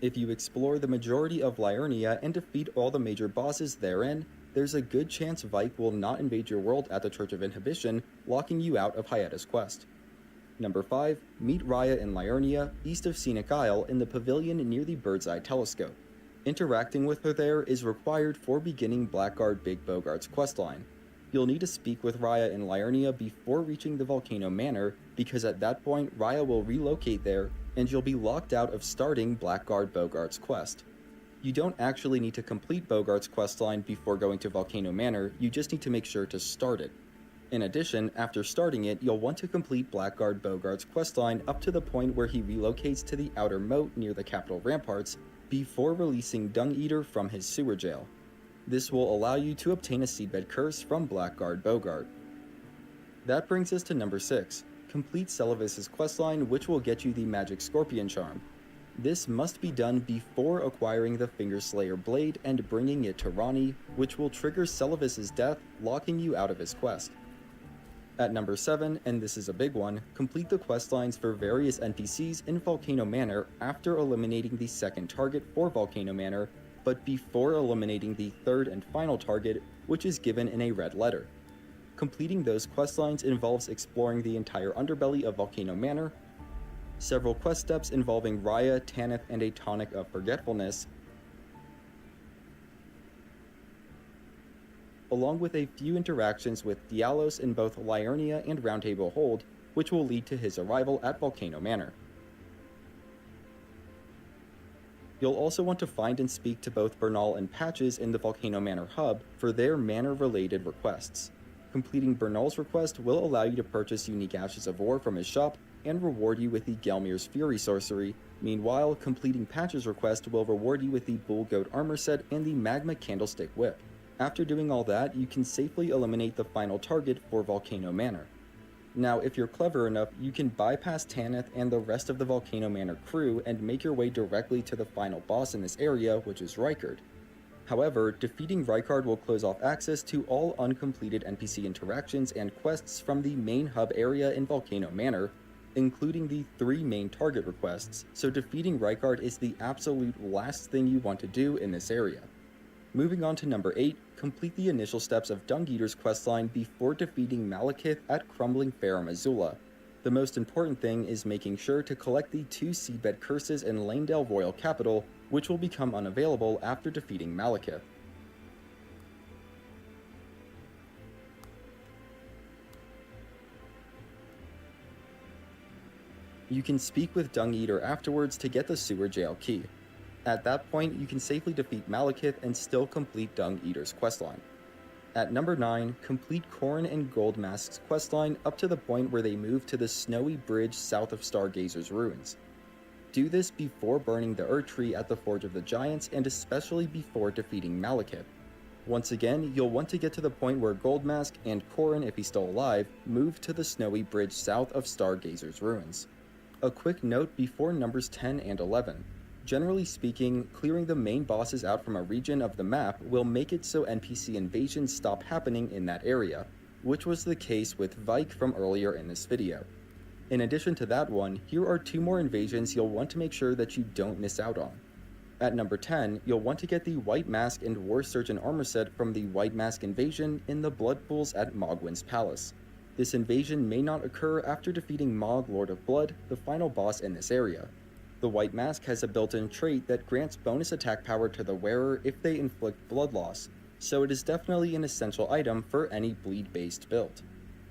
If you explore the majority of Liurnia and defeat all the major bosses therein, there's a good chance Vike will not invade your world at the Church of Inhibition, locking you out of Hayeda's quest. Number 5, meet Raya in Liurnia, east of Scenic Isle in the pavilion near the Bird's Eye Telescope. Interacting with her there is required for beginning Blackguard Big Bogart's questline. You'll need to speak with Raya in Liurnia before reaching the Volcano Manor, because at that point Raya will relocate there, and you'll be locked out of starting Blackguard Bogart's quest. You don't actually need to complete Bogart's questline before going to Volcano Manor, you just need to make sure to start it. In addition, after starting it, you'll want to complete Blackguard Bogart's questline up to the point where he relocates to the outer moat near the capital ramparts, before releasing Dung Eater from his sewer jail. This will allow you to obtain a Seedbed Curse from Blackguard Bogart. That brings us to number 6. Complete Celavis's questline, which will get you the Magic Scorpion Charm. This must be done before acquiring the Fingerslayer Blade and bringing it to Ranni, which will trigger Celavis's death, locking you out of his quest. At number 7, and this is a big one, complete the questlines for various NPCs in Volcano Manor after eliminating the second target for Volcano Manor, but before eliminating the third and final target, which is given in a red letter. Completing those questlines involves exploring the entire underbelly of Volcano Manor, several quest steps involving Raya, Tanith, and a Tonic of Forgetfulness, along with a few interactions with Dialos in both Liurnia and Roundtable Hold, which will lead to his arrival at Volcano Manor. You'll also want to find and speak to both Bernal and Patches in the Volcano Manor hub for their manor-related requests. Completing Bernal's request will allow you to purchase unique Ashes of War from his shop and reward you with the Gelmir's Fury sorcery. Meanwhile, completing Patches' request will reward you with the Bull Goat armor set and the Magma Candlestick Whip. After doing all that, you can safely eliminate the final target for Volcano Manor. Now, if you're clever enough, you can bypass Tanith and the rest of the Volcano Manor crew and make your way directly to the final boss in this area, which is Rykard. However, defeating Rykard will close off access to all uncompleted NPC interactions and quests from the main hub area in Volcano Manor, including the 3 main target requests, so defeating Rykard is the absolute last thing you want to do in this area. Moving on to number 8, complete the initial steps of Dung Eater's questline before defeating Malekith at Crumbling Farum Azula. The most important thing is making sure to collect the 2 Seedbed Curses in Lanedale Royal Capital, which will become unavailable after defeating Malekith. You can speak with Dung Eater afterwards to get the sewer jail key. At that point, you can safely defeat Malekith and still complete Dung Eater's questline. At number 9, complete Corrin and Goldmask's questline up to the point where they move to the snowy bridge south of Stargazer's ruins. Do this before burning the Erdtree at the Forge of the Giants and especially before defeating Malekith. Once again, you'll want to get to the point where Goldmask and Corrin, if he's still alive, move to the snowy bridge south of Stargazer's ruins. A quick note before numbers 10 and 11. Generally speaking, clearing the main bosses out from a region of the map will make it so NPC invasions stop happening in that area, which was the case with Vike from earlier in this video. In addition to that one, here are 2 more invasions you'll want to make sure that you don't miss out on. At number 10, you'll want to get the White Mask and War Surgeon armor set from the White Mask invasion in the Blood Pools at Mogwin's Palace. This invasion may not occur after defeating Mog Lord of Blood, the final boss in this area. The White Mask has a built-in trait that grants bonus attack power to the wearer if they inflict blood loss, so it is definitely an essential item for any bleed-based build.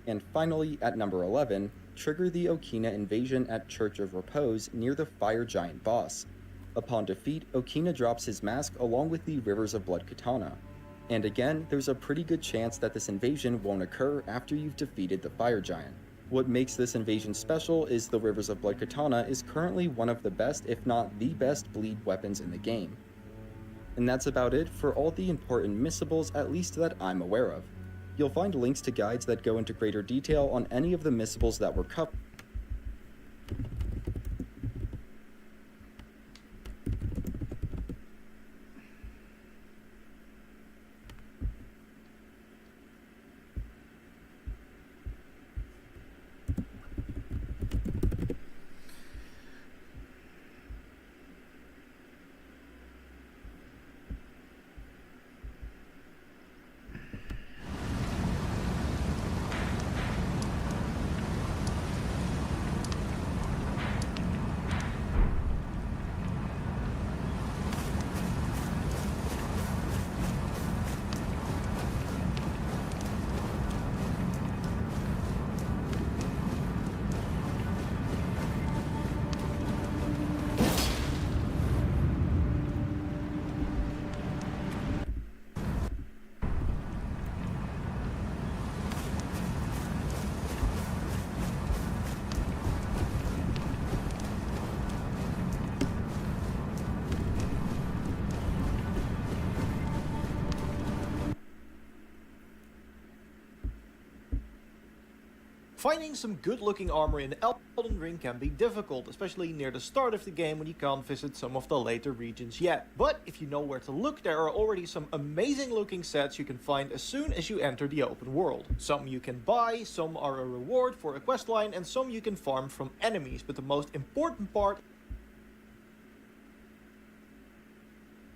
And finally, at number 11, trigger the Okina invasion at Church of Repose near the Fire Giant boss. Upon defeat, Okina drops his mask along with the Rivers of Blood katana. And again, there's a pretty good chance that this invasion won't occur after you've defeated the Fire Giant. What makes this invasion special is the Rivers of Blood katana is currently one of the best, if not the best, bleed weapons in the game. And that's about it for all the important missables, at least that I'm aware of. You'll find links to guides that go into greater detail on any of the missables that were covered. Finding some good looking armor in Elden Ring can be difficult, especially near the start of the game when you can't visit some of the later regions yet. But if you know where to look, there are already some amazing looking sets you can find as soon as you enter the open world. Some you can buy, some are a reward for a questline, and some you can farm from enemies, but the most important part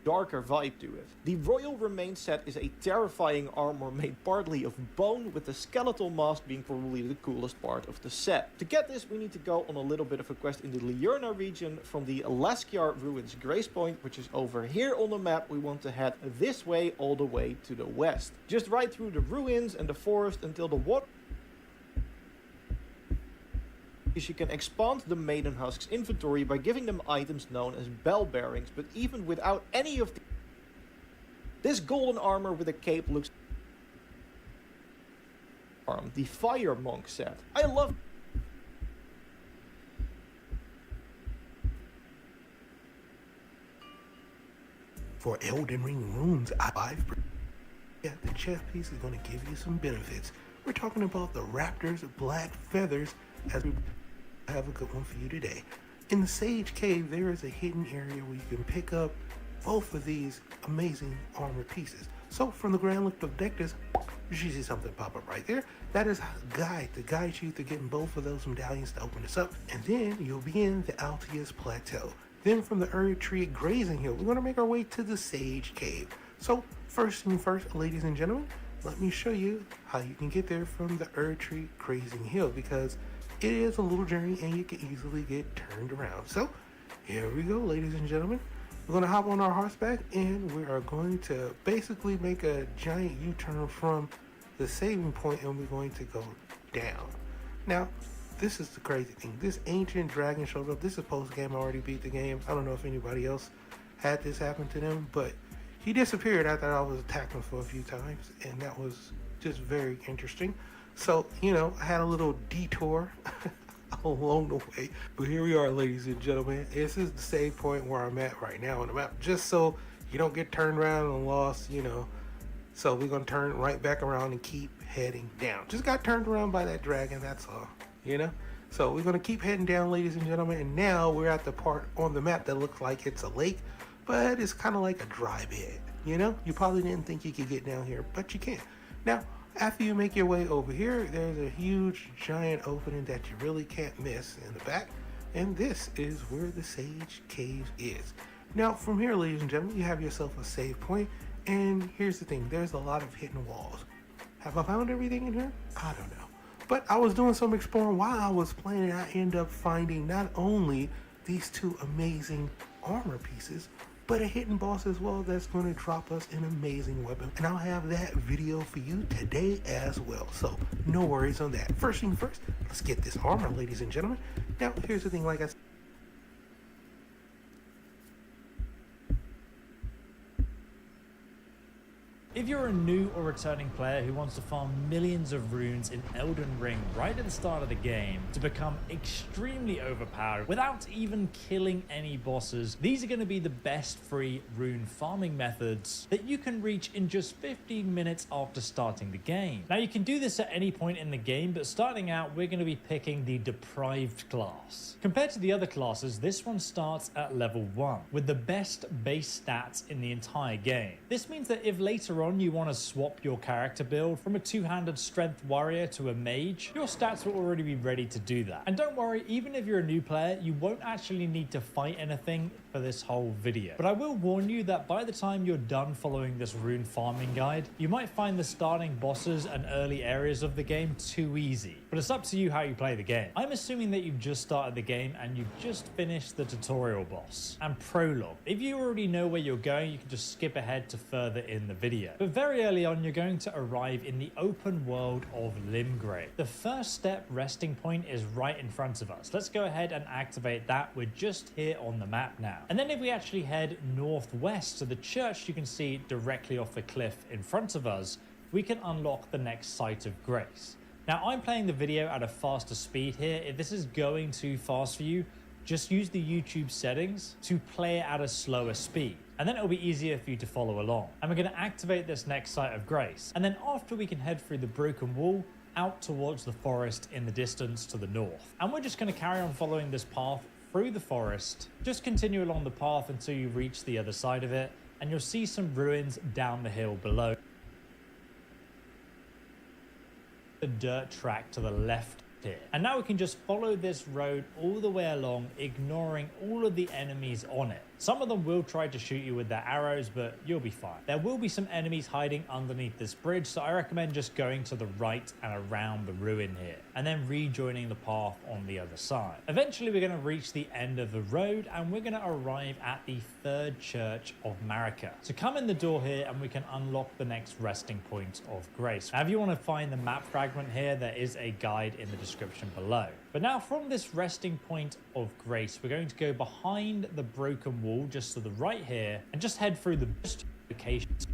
darker vibe to it. The Royal Remains set is a terrifying armor made partly of bone, with the skeletal mask being probably the coolest part of the set. To get this, we need to go on a little bit of a quest in the Liurna region from the Alaskiar Ruins Grace Point, which is over here on the map. We want to head this way all the way to the west. Just right through the ruins and the forest until the water. You can expand the Maiden Husk's inventory by giving them items known as bell bearings, but even without any of this golden armor with a cape looks the Fire Monk set. I love for Elden Ring runes. The chest piece is going to give you some benefits. We're talking about the Raptor's Black Feathers, as we have a good one for you today. In the Sage Cave, there is a hidden area where you can pick up both of these amazing armor pieces. So from the Grand Look of Dectus, you should see something pop up right there. That is a guide to guide you to getting both of those medallions to open this up. And then you'll be in the Altius Plateau. Then from the Erdtree Grazing Hill, we're going to make our way to the Sage Cave. So first thing first, ladies and gentlemen, let me show you how you can get there from the Erdtree Grazing Hill, because it is a little journey and you can easily get turned around. So here we go, ladies and gentlemen. We're going to hop on our horseback and we are going to basically make a giant U-turn from the saving point, and we're going to go down. Now, this is the crazy thing. This ancient dragon showed up. This is post-game. I already beat the game. I don't know if anybody else had this happen to them, but he disappeared after I was attacking for a few times, and that was just very interesting. So, you know, I had a little detour along the way, but here we are, ladies and gentlemen. This is the save point where I'm at right now on the map, just so you don't get turned around and lost, you know. So we're gonna turn right back around and keep heading down. Just got turned around by that dragon, that's all, you know. So we're gonna keep heading down, ladies and gentlemen, and now we're at the part on the map that looks like it's a lake, but it's kind of like a dry bed, you know. You probably didn't think you could get down here, but you can. Now, after you make your way over here, there's a huge giant opening that you really can't miss in the back, and this is where the Sage Cave is. Now, from here, ladies and gentlemen, you have yourself a save point, and here's the thing, there's a lot of hidden walls. Have I found everything in here? I don't know. But I was doing some exploring while I was playing, and I ended up finding not only these two amazing armor pieces, but a hidden boss as well that's going to drop us an amazing weapon. And I'll have that video for you today as well. So no worries on that. First thing first, let's get this armor, ladies and gentlemen. Now, here's the thing, like I said, If you're a new or returning player who wants to farm millions of runes in Elden Ring right at the start of the game to become extremely overpowered without even killing any bosses, these are going to be the best free rune farming methods that you can reach in just 15 minutes after starting the game. Now, you can do this at any point in the game, but starting out, we're going to be picking the Deprived class. Compared to the other classes, this one starts at level 1 with the best base stats in the entire game. This means that if later on you want to swap your character build from a two-handed strength warrior to a mage, your stats will already be ready to do that. And don't worry, even if you're a new player, you won't actually need to fight anything for this whole video. But I will warn you that by the time you're done following this rune farming guide, you might find the starting bosses and early areas of the game too easy. But it's up to you how you play the game. I'm assuming that you've just started the game and you've just finished the tutorial boss and prologue. If you already know where you're going, you can just skip ahead to further in the video. But very early on, you're going to arrive in the open world of Limgrave. The first step resting point is right in front of us. Let's go ahead and activate that. We're just here on the map now. And then if we actually head northwest to the church you can see directly off the cliff in front of us, we can unlock the next site of grace. Now, I'm playing the video at a faster speed here. If this is going too fast for you, just use the YouTube settings to play it at a slower speed, and then it'll be easier for you to follow along. And we're going to activate this next site of grace, and then after we can head through the broken wall out towards the forest in the distance to the north. And we're just going to carry on following this path through the forest. Just continue along the path until you reach the other side of it, and you'll see some ruins down the hill below. The dirt track to the left here. And now we can just follow this road all the way along, ignoring all of the enemies on it. Some of them will try to shoot you with their arrows, but you'll be fine. There will be some enemies hiding underneath this bridge, so I recommend just going to the right and around the ruin here, and then rejoining the path on the other side. Eventually, we're going to reach the end of the road, and we're going to arrive at the third church of Marika. So come in the door here, and we can unlock the next resting point of grace. Now, if you want to find the map fragment here, there is a guide in the description below. But now from this resting point of grace, we're going to go behind the broken wall just to the right here and just head through the locations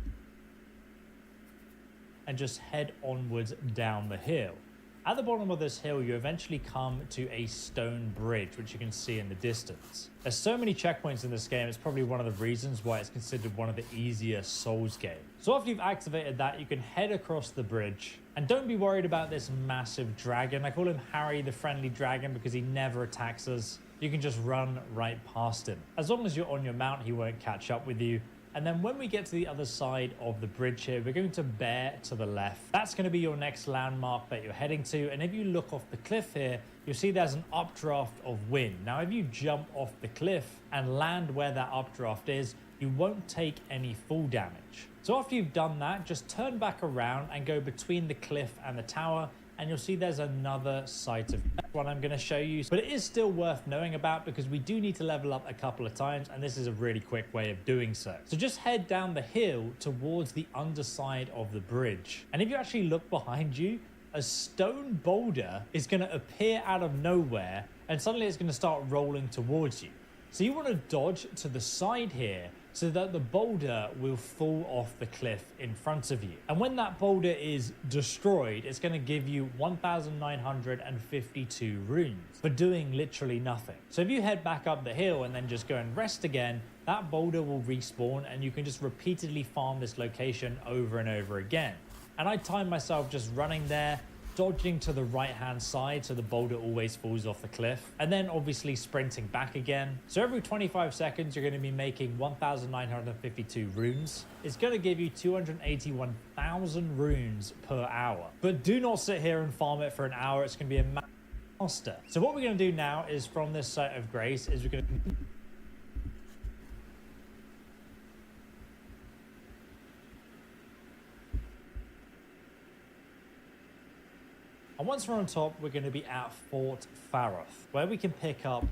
and just head onwards down the hill. At the bottom of this hill, you eventually come to a stone bridge, which you can see in the distance. There's so many checkpoints in this game, it's probably one of the reasons why it's considered one of the easier Souls games. So after you've activated that, you can head across the bridge. And don't be worried about this massive dragon. I call him Harry the Friendly Dragon because he never attacks us. You can just run right past him. As long as you're on your mount, he won't catch up with you. And then when we get to the other side of the bridge here, we're going to bear to the left. That's going to be your next landmark that you're heading to. And if you look off the cliff here, you'll see there's an updraft of wind. Now, if you jump off the cliff and land where that updraft is, you won't take any fall damage. So after you've done that, just turn back around and go between the cliff and the tower, and you'll see there's another site of one I'm going to show you, but it is still worth knowing about because we do need to level up a couple of times, and this is a really quick way of doing so. So just head down the hill towards the underside of the bridge, and if you actually look behind you, a stone boulder is going to appear out of nowhere and suddenly it's going to start rolling towards you. So you want to dodge to the side here so that the boulder will fall off the cliff in front of you. And when that boulder is destroyed, it's going to give you 1,952 runes for doing literally nothing. So if you head back up the hill and then just go and rest again, that boulder will respawn and you can just repeatedly farm this location over and over again. And I timed myself just running there, dodging to the right hand side so the boulder always falls off the cliff, and then obviously sprinting back again. So every 25 seconds you're going to be making 1,952 runes. It's going to give you 281,000 runes per hour. But do not sit here and farm it for an hour. It's going to be a monster. So what we're going to do now is, from this site of grace, is we're going to and once we're on top, we're going to be at Fort Faroth, where we can pick up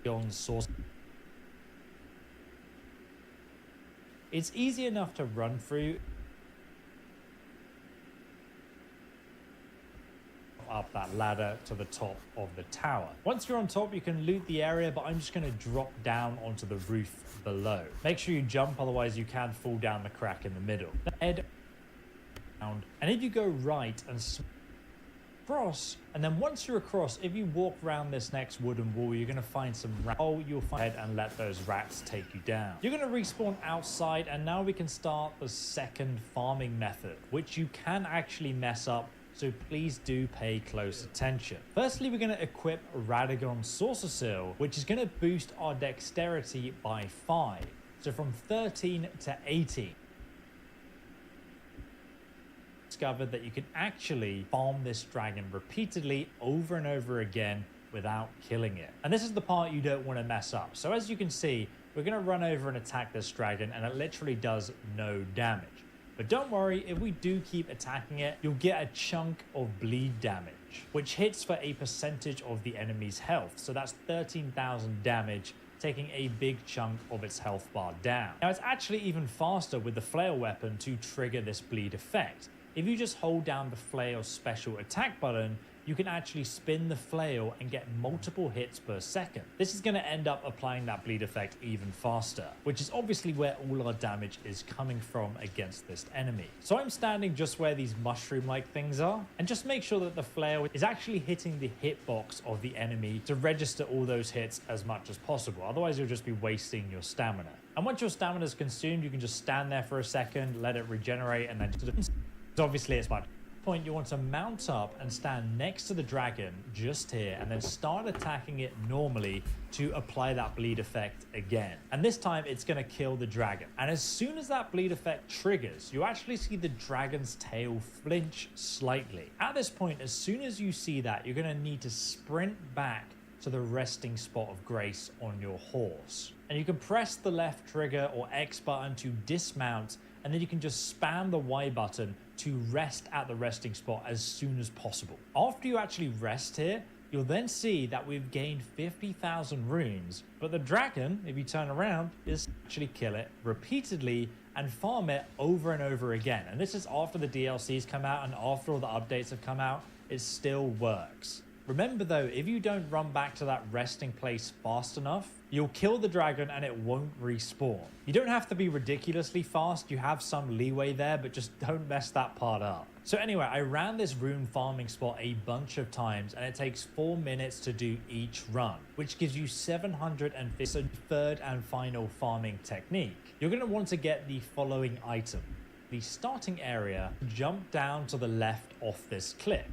on source. It's easy enough to run through up that ladder to the top of the tower. Once you're on top, you can loot the area, but I'm just going to drop down onto the roof below. Make sure you jump, otherwise you can fall down the crack in the middle. Head around, and if you go right and cross, and then once you're across, if you walk around this next wooden wall, you're going to find some rats. Oh, you'll find and let those rats take you down. You're going to respawn outside, and now we can start the second farming method, which you can actually mess up, so please do pay close attention. Firstly, we're going to equip Radagon Saucer Seal, which is going to boost our dexterity by 5, so from 13 to 18. Discovered that you can actually farm this dragon repeatedly over and over again without killing it. And this is the part you don't want to mess up. So as you can see, we're going to run over and attack this dragon, and it literally does no damage. But don't worry, if we do keep attacking it, you'll get a chunk of bleed damage, which hits for a percentage of the enemy's health. So that's 13,000 damage, taking a big chunk of its health bar down. Now it's actually even faster with the flail weapon to trigger this bleed effect. If you just hold down the flail special attack button, you can actually spin the flail and get multiple hits per second. This is going to end up applying that bleed effect even faster, which is obviously where all our damage is coming from against this enemy. So I'm standing just where these mushroom-like things are, and just make sure that the flail is actually hitting the hitbox of the enemy to register all those hits as much as possible. Otherwise, you'll just be wasting your stamina. And once your stamina is consumed, you can just stand there for a second, let it regenerate, and then so obviously it's about point you want to mount up and stand next to the dragon just here, and then start attacking it normally to apply that bleed effect again. And this time it's going to kill the dragon. And as soon as that bleed effect triggers, you actually see the dragon's tail flinch slightly. At this point, as soon as you see that, you're going to need to sprint back to the resting spot of grace on your horse. And you can press the left trigger or X button to dismount, and then you can just spam the Y button to rest at the resting spot as soon as possible. After you actually rest here, you'll then see that we've gained 50,000 runes, but the dragon, if you turn around, is actually kill it repeatedly and farm it over and over again. And this is after the DLCs come out and after all the updates have come out, it still works. Remember though, if you don't run back to that resting place fast enough, you'll kill the dragon and it won't respawn. You don't have to be ridiculously fast, you have some leeway there, but just don't mess that part up. So anyway, I ran this rune farming spot a bunch of times, and it takes 4 minutes to do each run, which gives you 750. So third and final farming technique. You're going to want to get the following item. The starting area, jump down to the left off this cliff.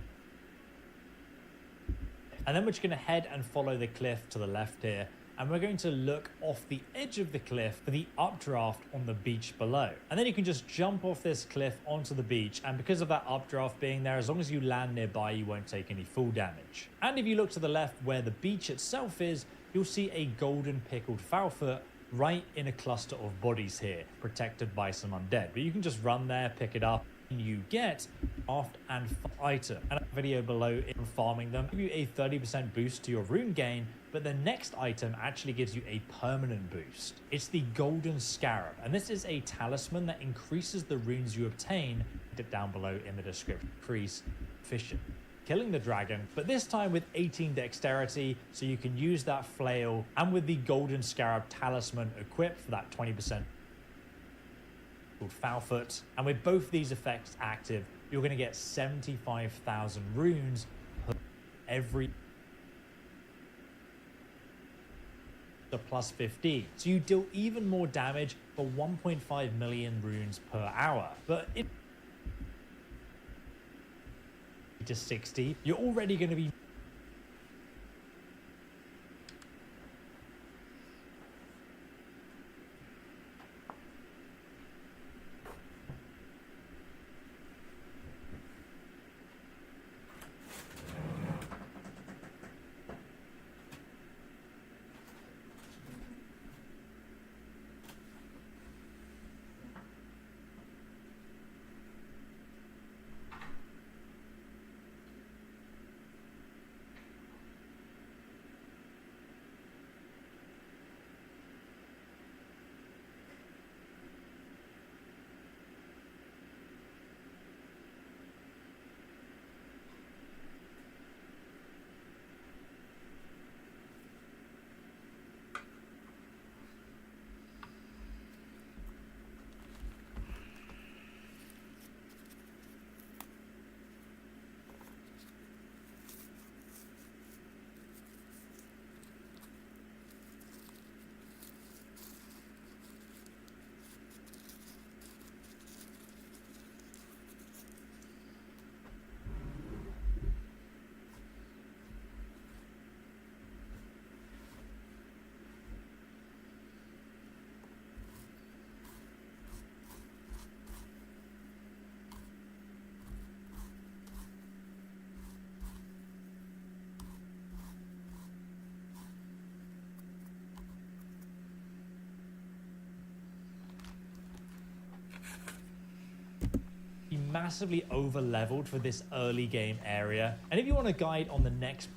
And then we're just going to head and follow the cliff to the left here, and we're going to look off the edge of the cliff for the updraft on the beach below. And then you can just jump off this cliff onto the beach, and because of that updraft being there, as long as you land nearby, you won't take any fall damage. And if you look to the left where the beach itself is, you'll see a golden pickled fowlfoot right in a cluster of bodies here, protected by some undead. But you can just run there, pick it up. you get craft and item, and a video below in farming them give you a 30% boost to your rune gain, but the next item actually gives you a permanent boost. It's the golden scarab, and this is a talisman that increases the runes you obtain. It down below in the description. Increase efficient killing the dragon, but this time with 18 dexterity, so you can use that flail, and with the golden scarab talisman equipped for that 20% called Foulfoot. And with both these effects active, you're going to get 75,000 runes per every plus 15, so you deal even more damage for 1.5 million runes per hour. But it to 60, you're already going to be massively over leveled for this early game area. And if you want a guide on the next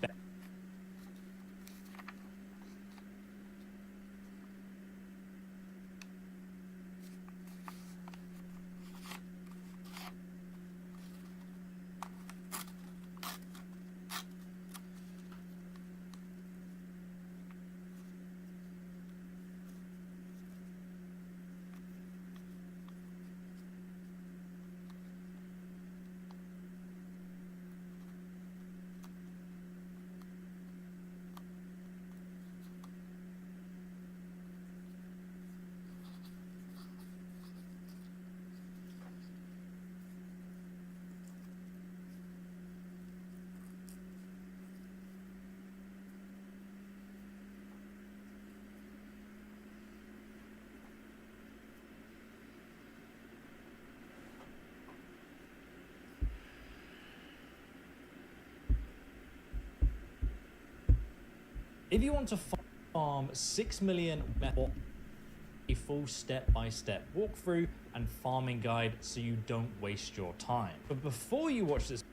If you want to farm 6 million metal, a full step-by-step walkthrough and farming guide so you don't waste your time. But before you watch this,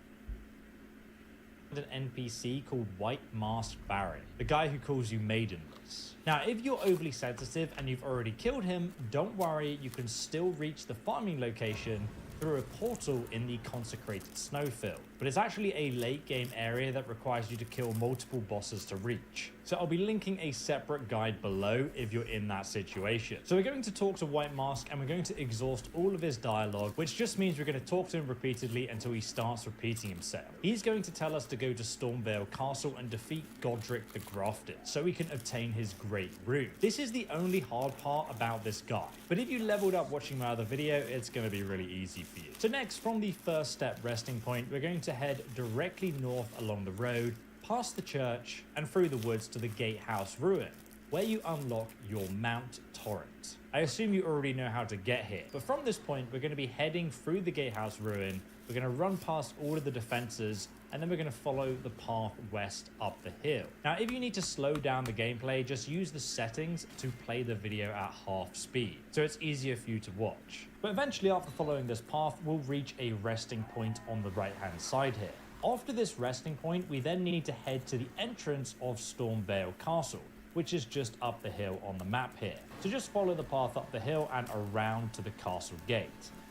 an NPC called White Mask Barry, the guy who calls you maidenless. Now, if you're overly sensitive and you've already killed him, don't worry, you can still reach the farming location through a portal in the consecrated snowfield, but it's actually a late game area that requires you to kill multiple bosses to reach. So I'll be linking a separate guide below if you're in that situation. So we're going to talk to White Mask and we're going to exhaust all of his dialogue, which just means we're going to talk to him repeatedly until he starts repeating himself. He's going to tell us to go to Stormvale Castle and defeat Godric the Grafted so we can obtain his great rune. This is the only hard part about this guy, but if you leveled up watching my other video, it's going to be really easy for you. So next, from the first step resting point, we're going to head directly north along the road, past the church, and through the woods to the Gatehouse Ruin, where you unlock your Mount Torrent. I assume you already know how to get here, but from this point, we're going to be heading through the Gatehouse Ruin We're going to run past all of the defenses, and then we're going to follow the path west up the hill. Now, if you need to slow down the gameplay, just use the settings to play the video at half speed, so it's easier for you to watch. But eventually, after following this path, we'll reach a resting point on the right-hand side here. After this resting point, we then need to head to the entrance of Stormvale Castle, which is just up the hill on the map here. So just follow the path up the hill and around to the castle gate.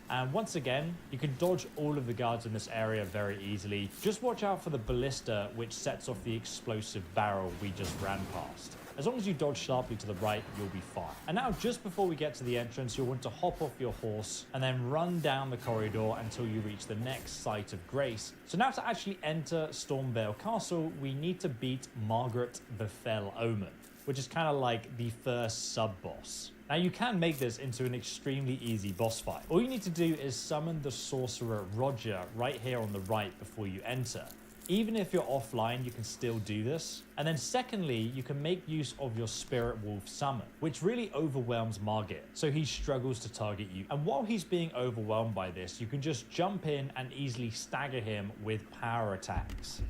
And once again, you can dodge all of the guards in this area very easily. Just watch out for the ballista, which sets off the explosive barrel we just ran past. As long as you dodge sharply to the right, you'll be fine. And now, just before we get to the entrance, you'll want to hop off your horse and then run down the corridor until you reach the next site of grace. So now, to actually enter Stormvale Castle, we need to beat Margaret the Fell Omen, which is kind of like the first sub-boss. Now, you can make this into an extremely easy boss fight. All you need to do is summon the sorcerer Roger right here on the right before you enter. Even if you're offline, you can still do this. And then secondly, you can make use of your Spirit Wolf summon, which really overwhelms Margit, so he struggles to target you. And while he's being overwhelmed by this, you can just jump in and easily stagger him with power attacks.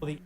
The